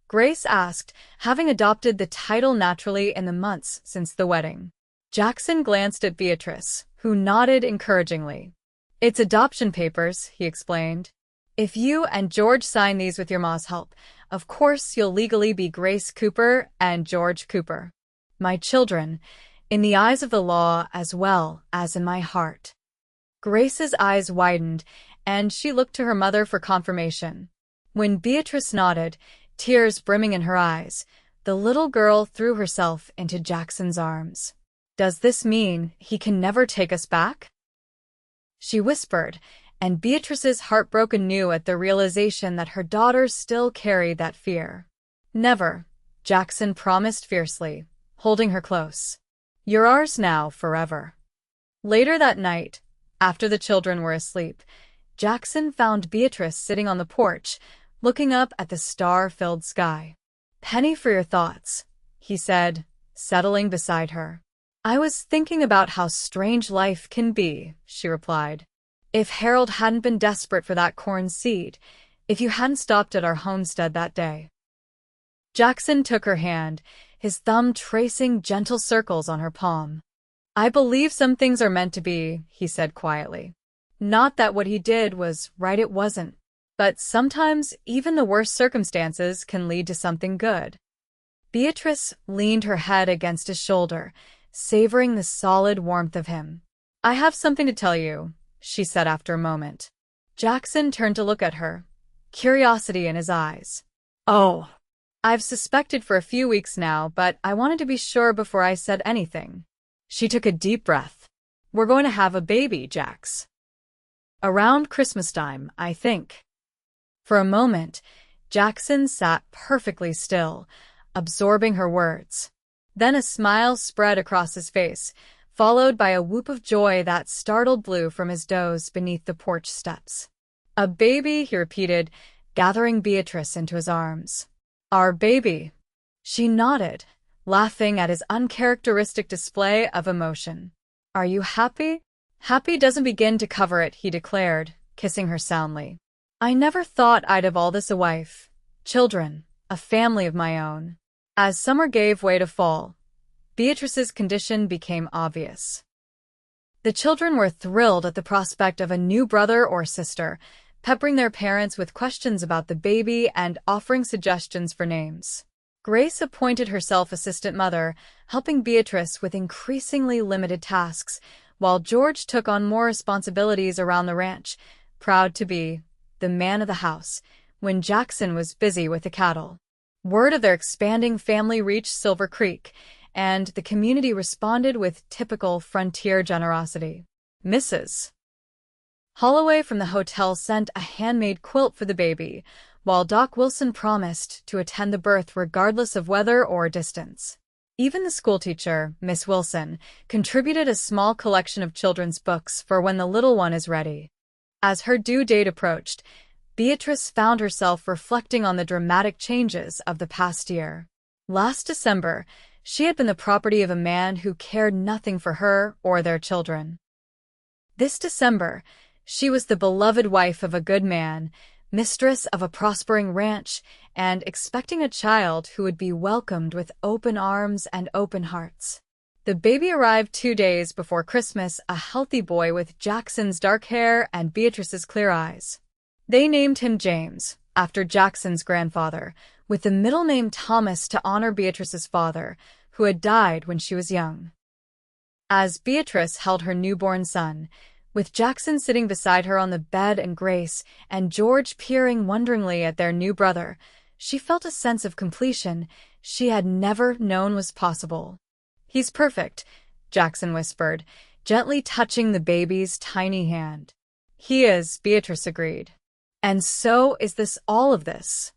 Grace asked, having adopted the title naturally in the months since the wedding. Jackson glanced at Beatrice, who nodded encouragingly. "It's adoption papers," he explained. "If you and George sign these with your ma's help, of course you'll legally be Grace Cooper and George Cooper. My children, in the eyes of the law as well as in my heart." Grace's eyes widened, and she looked to her mother for confirmation. When Beatrice nodded, tears brimming in her eyes, the little girl threw herself into Jackson's arms. "Does this mean he can never take us back?" she whispered, and Beatrice's heart broke anew at the realization that her daughter still carried that fear. "Never," Jackson promised fiercely, holding her close. "You're ours now, forever." Later that night, after the children were asleep, Jackson found Beatrice sitting on the porch, looking up at the star-filled sky. "Penny for your thoughts," he said, settling beside her. "I was thinking about how strange life can be," she replied. "If Harold hadn't been desperate for that corn seed, if you hadn't stopped at our homestead that day." Jackson took her hand, his thumb tracing gentle circles on her palm. "I believe some things are meant to be," he said quietly. "Not that what he did was right, it wasn't. But sometimes even the worst circumstances can lead to something good." Beatrice leaned her head against his shoulder, savoring the solid warmth of him. "I have something to tell you," she said after a moment. Jackson turned to look at her, curiosity in his eyes. "Oh, I've suspected for a few weeks now, but I wanted to be sure before I said anything." She took a deep breath. "We're going to have a baby, Jax. Around Christmas time, I think." For a moment, Jackson sat perfectly still, absorbing her words. Then a smile spread across his face, followed by a whoop of joy that startled Blue from his doze beneath the porch steps. "A baby," he repeated, gathering Beatrice into his arms. "Our baby." She nodded, laughing at his uncharacteristic display of emotion. Are you happy? Happy doesn't begin to cover it, he declared, kissing her soundly. I never thought I'd have all this: a wife, children, a family of my own. As summer gave way to fall, Beatrice's condition became obvious. The children were thrilled at the prospect of a new brother or sister, peppering their parents with questions about the baby and offering suggestions for names. Grace appointed herself assistant mother, helping Beatrice with increasingly limited tasks, while George took on more responsibilities around the ranch, proud to be the man of the house when Jackson was busy with the cattle. Word of their expanding family reached Silver Creek, and the community responded with typical frontier generosity. Mrs. Holloway from the hotel sent a handmade quilt for the baby, while Doc Wilson promised to attend the birth regardless of weather or distance. Even the schoolteacher, Miss Wilson, contributed a small collection of children's books for when the little one is ready. As her due date approached, Beatrice found herself reflecting on the dramatic changes of the past year. Last December, she had been the property of a man who cared nothing for her or their children. This December, she was the beloved wife of a good man, mistress of a prospering ranch, and expecting a child who would be welcomed with open arms and open hearts. The baby arrived 2 days before Christmas, a healthy boy with Jackson's dark hair and Beatrice's clear eyes. They named him James, after Jackson's grandfather, with the middle name Thomas to honor Beatrice's father, who had died when she was young. As Beatrice held her newborn son, with Jackson sitting beside her on the bed and Grace and George peering wonderingly at their new brother, she felt a sense of completion she had never known was possible. He's perfect, Jackson whispered, gently touching the baby's tiny hand. He is, Beatrice agreed. And so is all of this.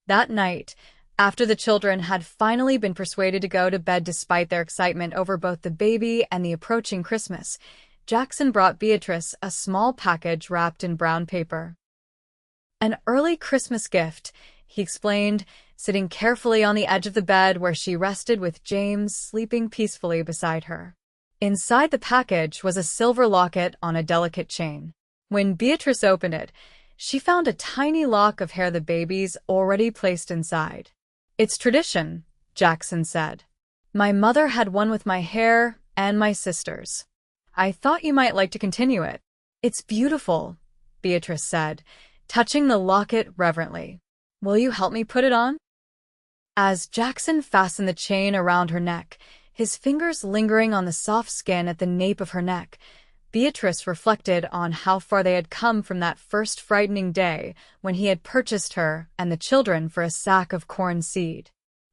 That night, after the children had finally been persuaded to go to bed despite their excitement over both the baby and the approaching Christmas, Jackson brought Beatrice a small package wrapped in brown paper. An early Christmas gift, he explained, sitting carefully on the edge of the bed where she rested with James sleeping peacefully beside her. Inside the package was a silver locket on a delicate chain. When Beatrice opened it, she found a tiny lock of hair the baby's already placed inside. It's tradition, Jackson said. My mother had one with my hair and my sister's. I thought you might like to continue it. It's beautiful, Beatrice said, touching the locket reverently. Will you help me put it on? As Jackson fastened the chain around her neck, his fingers lingering on the soft skin at the nape of her neck, Beatrice reflected on how far they had come from that first frightening day when he had purchased her and the children for a sack of corn seed.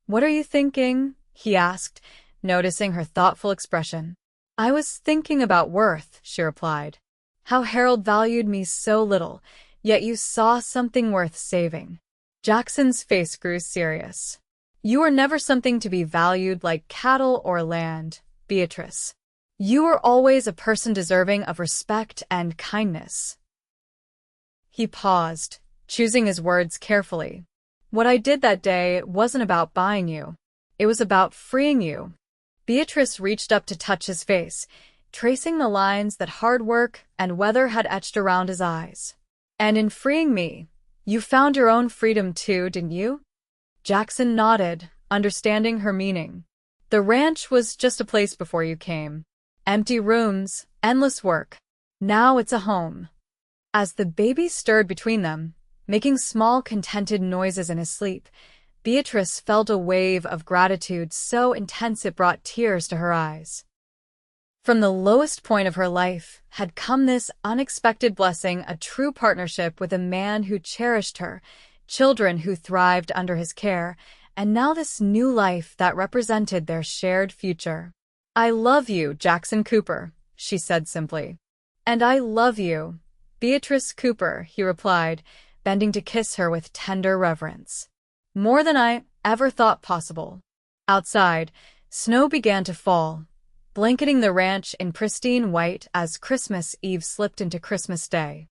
What are you thinking? He asked, noticing her thoughtful expression. I was thinking about worth, she replied. How Harold valued me so little, yet you saw something worth saving. Jackson's face grew serious. You were never something to be valued like cattle or land, Beatrice. You were always a person deserving of respect and kindness. He paused, choosing his words carefully. What I did that day wasn't about buying you. It was about freeing you. Beatrice reached up to touch his face, tracing the lines that hard work and weather had etched around his eyes. And in freeing me, you found your own freedom too, didn't you? Jackson nodded, understanding her meaning. The ranch was just a place before you came. Empty rooms, endless work. Now it's a home. As the baby stirred between them, making small contented noises in his sleep, Beatrice felt a wave of gratitude so intense it brought tears to her eyes. From the lowest point of her life had come this unexpected blessing, a true partnership with a man who cherished her, children who thrived under his care, and now this new life that represented their shared future. I love you, Jackson Cooper, she said simply. And I love you, Beatrice Cooper, he replied, bending to kiss her with tender reverence. More than I ever thought possible. Outside, snow began to fall, blanketing the ranch in pristine white as Christmas Eve slipped into Christmas Day.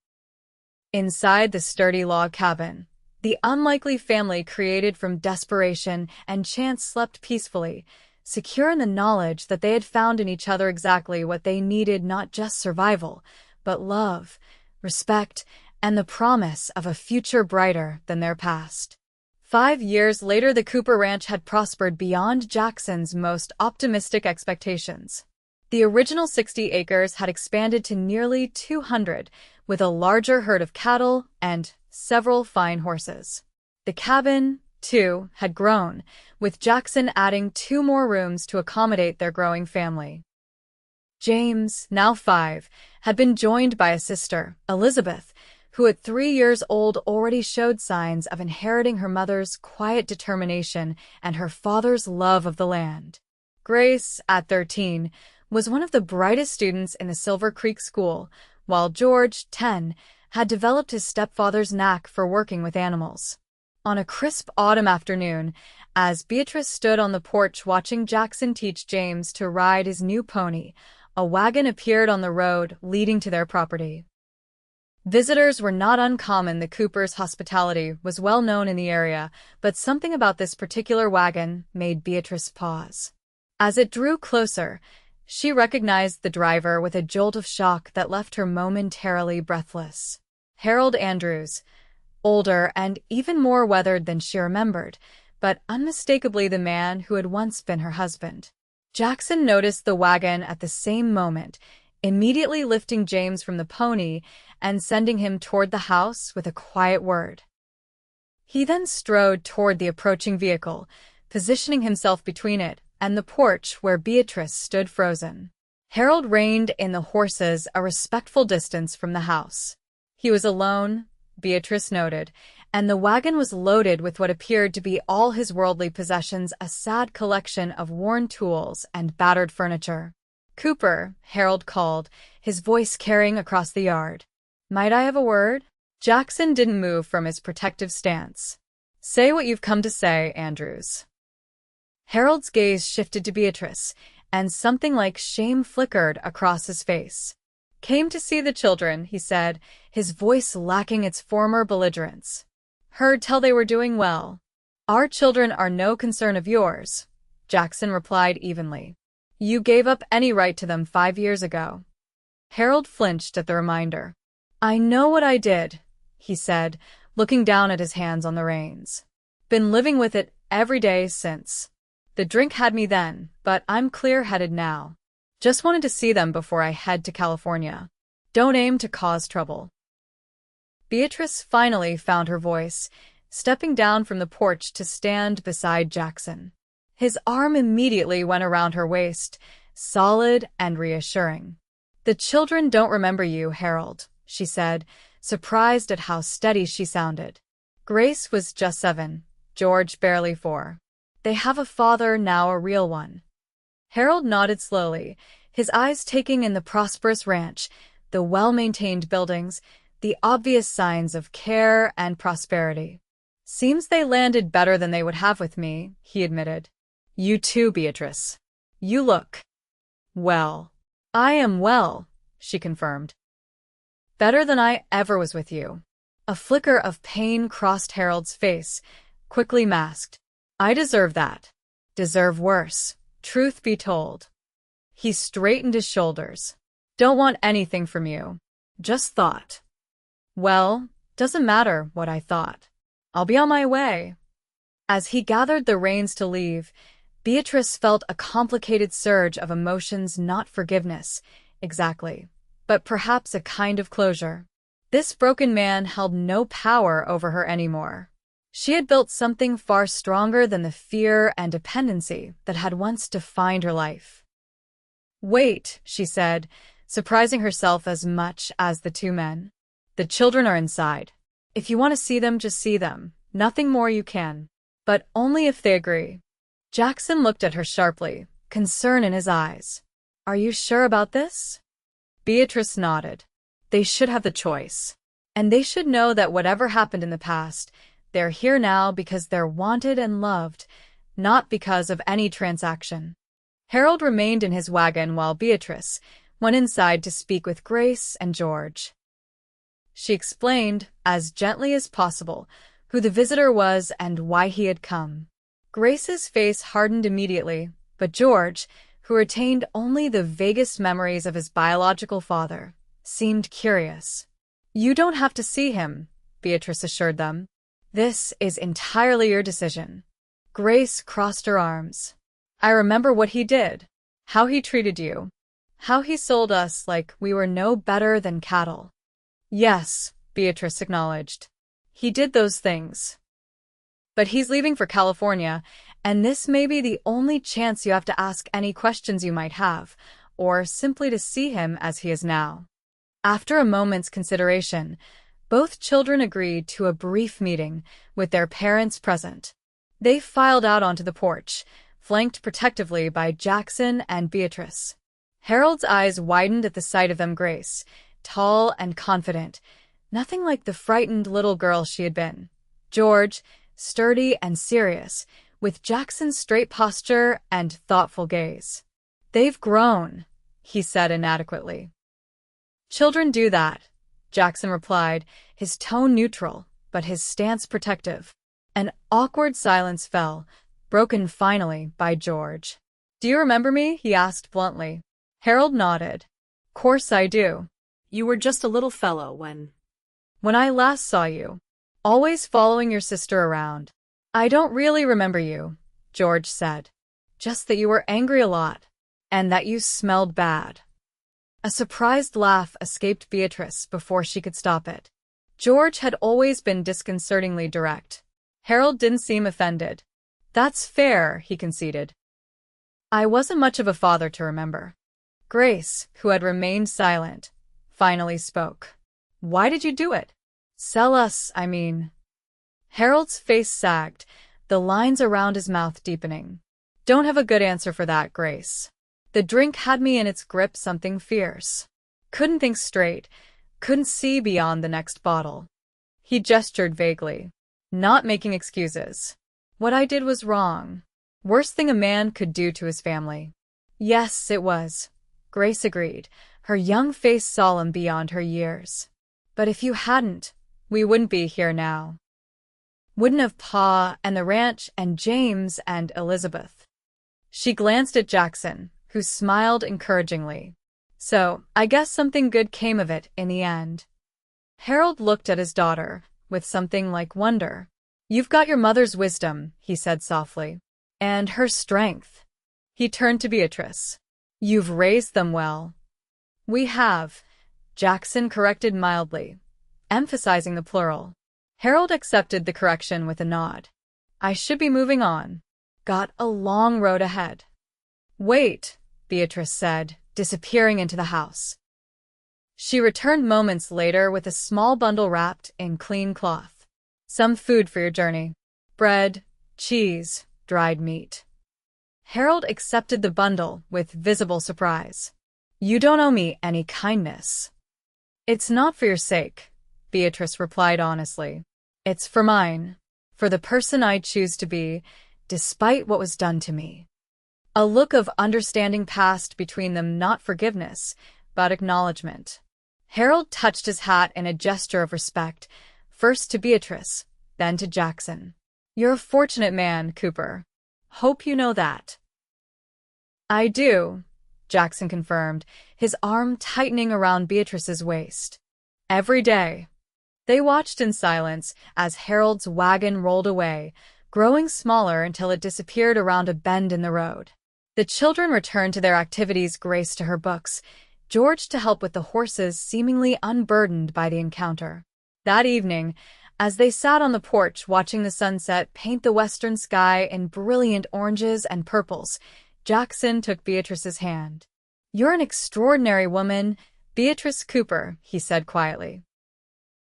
Inside the sturdy log cabin, The unlikely family created from desperation and chance slept peacefully, secure in the knowledge that they had found in each other exactly what they needed, not just survival, but love, respect, and the promise of a future brighter than their past. 5 years later, the Cooper Ranch had prospered beyond Jackson's most optimistic expectations. The original 60 acres had expanded to nearly 200, with a larger herd of cattle and several fine horses. The cabin, too, had grown, with Jackson adding 2 more rooms to accommodate their growing family. James, now 5, had been joined by a sister, Elizabeth, who at 3 years old already showed signs of inheriting her mother's quiet determination and her father's love of the land. Grace, at 13, was one of the brightest students in the Silver Creek School, while George, 10, had developed his stepfather's knack for working with animals. On a crisp autumn afternoon, as Beatrice stood on the porch watching Jackson teach James to ride his new pony, a wagon appeared on the road leading to their property. Visitors were not uncommon. The Coopers' hospitality was well known in the area, but something about this particular wagon made Beatrice pause. As it drew closer, she recognized the driver with a jolt of shock that left her momentarily breathless. Harold Andrews, older and even more weathered than she remembered, but unmistakably the man who had once been her husband. Jackson noticed the wagon at the same moment, immediately lifting James from the pony and sending him toward the house with a quiet word. He then strode toward the approaching vehicle, positioning himself between it and the porch where Beatrice stood frozen. Harold reined in the horses a respectful distance from the house. He was alone, Beatrice noted, and the wagon was loaded with what appeared to be all his worldly possessions, a sad collection of worn tools and battered furniture. "Cooper," Harold called, his voice carrying across the yard. "Might I have a word?" Jackson didn't move from his protective stance. "Say what you've come to say, Andrews." Harold's gaze shifted to Beatrice, and something like shame flickered across his face. "Came to see the children," he said, his voice lacking its former belligerence. "Heard tell they were doing well." "Our children are no concern of yours," Jackson replied evenly. "You gave up any right to them 5 years ago." Harold flinched at the reminder. "I know what I did," he said, looking down at his hands on the reins. "Been living with it every day since. The drink had me then, but I'm clear-headed now. Just wanted to see them before I head to California. Don't aim to cause trouble." Beatrice finally found her voice, stepping down from the porch to stand beside Jackson. His arm immediately went around her waist, solid and reassuring. "The children don't remember you, Harold," she said, surprised at how steady she sounded. "Grace was just 7, George barely 4. They have a father now, a real one." Harold nodded slowly, his eyes taking in the prosperous ranch, the well-maintained buildings, the obvious signs of care and prosperity. "Seems they landed better than they would have with me," he admitted. "You too, Beatrice. You look well." "I am well," she confirmed. "Better than I ever was with you." A flicker of pain crossed Harold's face, quickly masked. "I deserve that. Deserve worse, truth be told." He straightened his shoulders. "Don't want anything from you. Just thought." "Well, doesn't matter what I thought. I'll be on my way." As he gathered the reins to leave, Beatrice felt a complicated surge of emotions, not forgiveness, exactly, but perhaps a kind of closure. This broken man held no power over her anymore. She had built something far stronger than the fear and dependency that had once defined her life. "Wait," she said, surprising herself as much as the 2 men. "The children are inside. If you want to see them, just see them. Nothing more you can. But only if they agree." Jackson looked at her sharply, concern in his eyes. "Are you sure about this?" Beatrice nodded. "They should have the choice. And they should know that whatever happened in the past, they're here now because they're wanted and loved, not because of any transaction." Harold remained in his wagon while Beatrice went inside to speak with Grace and George. She explained, as gently as possible, who the visitor was and why he had come. Grace's face hardened immediately, but George, who retained only the vaguest memories of his biological father, seemed curious. "You don't have to see him," Beatrice assured them. "This is entirely your decision." Grace crossed her arms. "I remember what he did. How he treated you. How he sold us like we were no better than cattle." "Yes," Beatrice acknowledged. "He did those things. But he's leaving for California, and this may be the only chance you have to ask any questions you might have, or simply to see him as he is now." After a moment's consideration, both children agreed to a brief meeting, with their parents present. They filed out onto the porch, flanked protectively by Jackson and Beatrice. Harold's eyes widened at the sight of them. Grace, tall and confident, nothing like the frightened little girl she had been. George, sturdy and serious, with Jackson's straight posture and thoughtful gaze. "They've grown," he said inadequately. "Children do that," Jackson replied, his tone neutral, but his stance protective. An awkward silence fell, broken finally by George. "Do you remember me?" he asked bluntly. Harold nodded. "Course I do. You were just a little fellow when I last saw you, always following your sister around." "I don't really remember you," George said. "Just that you were angry a lot, and that you smelled bad." A surprised laugh escaped Beatrice before she could stop it. George had always been disconcertingly direct. Harold didn't seem offended. "That's fair," he conceded. "I wasn't much of a father to remember." Grace, who had remained silent, finally spoke. "Why did you do it? Sell us, I mean." Harold's face sagged, the lines around his mouth deepening. "Don't have a good answer for that, Grace. The drink had me in its grip, something fierce. Couldn't think straight, couldn't see beyond the next bottle." He gestured vaguely. "Not making excuses. What I did was wrong. Worst thing a man could do to his family." "Yes, it was," Grace agreed, her young face solemn beyond her years. "But if you hadn't, we wouldn't be here now. Wouldn't have Pa and the ranch and James and Elizabeth." She glanced at Jackson, who smiled encouragingly. "So, I guess something good came of it in the end." Harold looked at his daughter, with something like wonder. "You've got your mother's wisdom," he said softly. "And her strength." He turned to Beatrice. "You've raised them well." "We have," Jackson corrected mildly, emphasizing the plural. Harold accepted the correction with a nod. "I should be moving on. Got a long road ahead." "Wait," Beatrice said, disappearing into the house. She returned moments later with a small bundle wrapped in clean cloth. "Some food for your journey. Bread, cheese, dried meat." Harold accepted the bundle with visible surprise. "You don't owe me any kindness." "It's not for your sake," Beatrice replied honestly. "It's for mine, for the person I choose to be, despite what was done to me." A look of understanding passed between them, not forgiveness, but acknowledgement. Harold touched his hat in a gesture of respect, first to Beatrice, then to Jackson. "You're a fortunate man, Cooper. Hope you know that." "I do," Jackson confirmed, his arm tightening around Beatrice's waist. "Every day." They watched in silence as Harold's wagon rolled away, growing smaller until it disappeared around a bend in the road. The children returned to their activities, Grace to her books, George to help with the horses, seemingly unburdened by the encounter. That evening, as they sat on the porch watching the sunset paint the western sky in brilliant oranges and purples, Jackson took Beatrice's hand. "You're an extraordinary woman, Beatrice Cooper," he said quietly.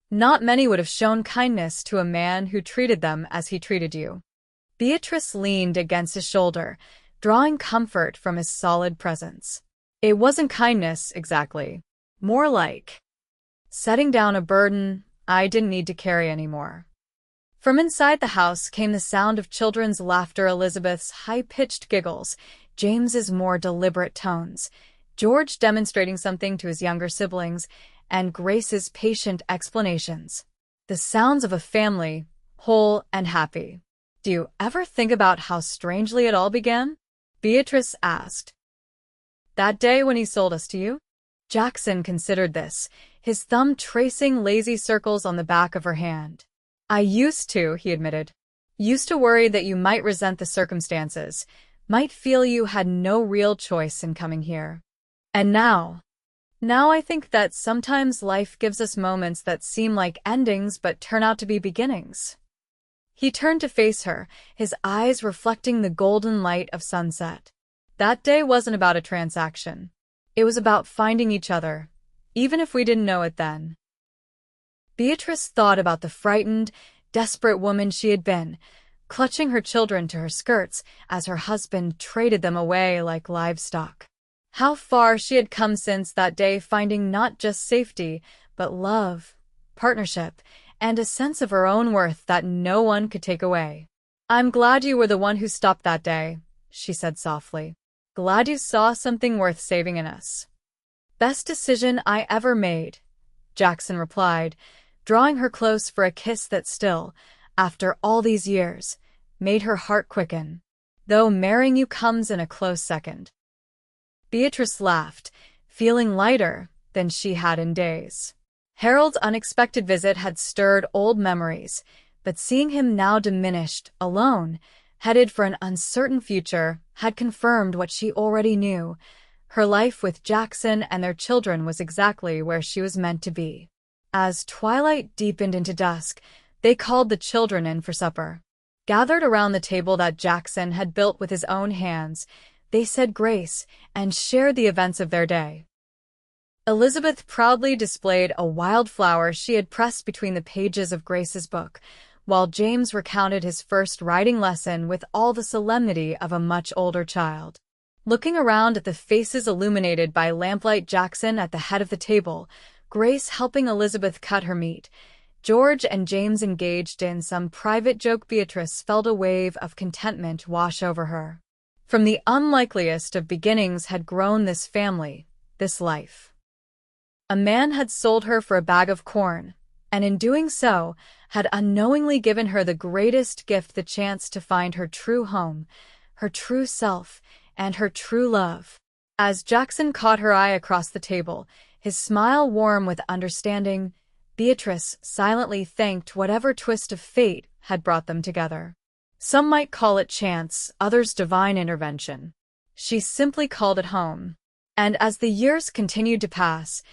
"Not many would have shown kindness to a man who treated them as he treated you." Beatrice leaned against his shoulder, drawing comfort from his solid presence. "It wasn't kindness, exactly. More like setting down a burden I didn't need to carry anymore." From inside the house came the sound of children's laughter, Elizabeth's high-pitched giggles, James's more deliberate tones, George demonstrating something to his younger siblings, and Grace's patient explanations. The sounds of a family, whole and happy. Do you ever think about how strangely it all began? Beatrice asked. That day when he sold us to you? Jackson considered this, his thumb tracing lazy circles on the back of her hand. I used to, he admitted. Used to worry that you might resent the circumstances, might feel you had no real choice in coming here. And now I think that sometimes life gives us moments that seem like endings but turn out to be beginnings. He turned to face her, his eyes reflecting the golden light of sunset. That day wasn't about a transaction. It was about finding each other, even if we didn't know it then. Beatrice thought about the frightened, desperate woman she had been, clutching her children to her skirts as her husband traded them away like livestock. How far she had come since that day, finding not just safety, but love, partnership, and a sense of her own worth that no one could take away. I'm glad you were the one who stopped that day, she said softly. Glad you saw something worth saving in us. Best decision I ever made, Jackson replied, drawing her close for a kiss that still, after all these years, made her heart quicken. Though marrying you comes in a close second. Beatrice laughed, feeling lighter than she had in days. Harold's unexpected visit had stirred old memories, but seeing him now diminished, alone, headed for an uncertain future, had confirmed what she already knew. Her life with Jackson and their children was exactly where she was meant to be. As twilight deepened into dusk, they called the children in for supper. Gathered around the table that Jackson had built with his own hands, they said grace and shared the events of their day. Elizabeth proudly displayed a wildflower she had pressed between the pages of Grace's book, while James recounted his first writing lesson with all the solemnity of a much older child. Looking around at the faces illuminated by lamplight, Jackson at the head of the table, Grace helping Elizabeth cut her meat, George and James engaged in some private joke, Beatrice felt a wave of contentment wash over her. From the unlikeliest of beginnings had grown this family, this life. A man had sold her for a bag of corn, and in doing so, had unknowingly given her the greatest gift, the chance to find her true home, her true self, and her true love. As Jackson caught her eye across the table, his smile warm with understanding, Beatrice silently thanked whatever twist of fate had brought them together. Some might call it chance, others divine intervention. She simply called it home. And as the years continued to pass,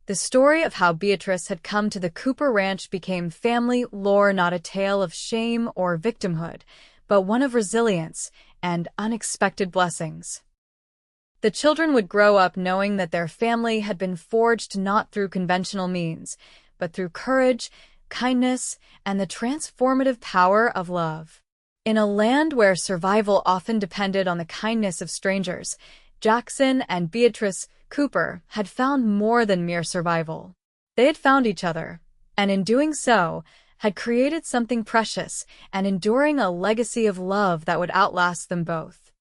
the story of how Beatrice had come to the Cooper Ranch became family lore, not a tale of shame or victimhood, but one of resilience and unexpected blessings. The children would grow up knowing that their family had been forged not through conventional means, but through courage, kindness, and the transformative power of love. In a land where survival often depended on the kindness of strangers, Jackson and Beatrice Cooper had found more than mere survival. They had found each other, and in doing so, had created something precious and enduring, a legacy of love that would outlast them both.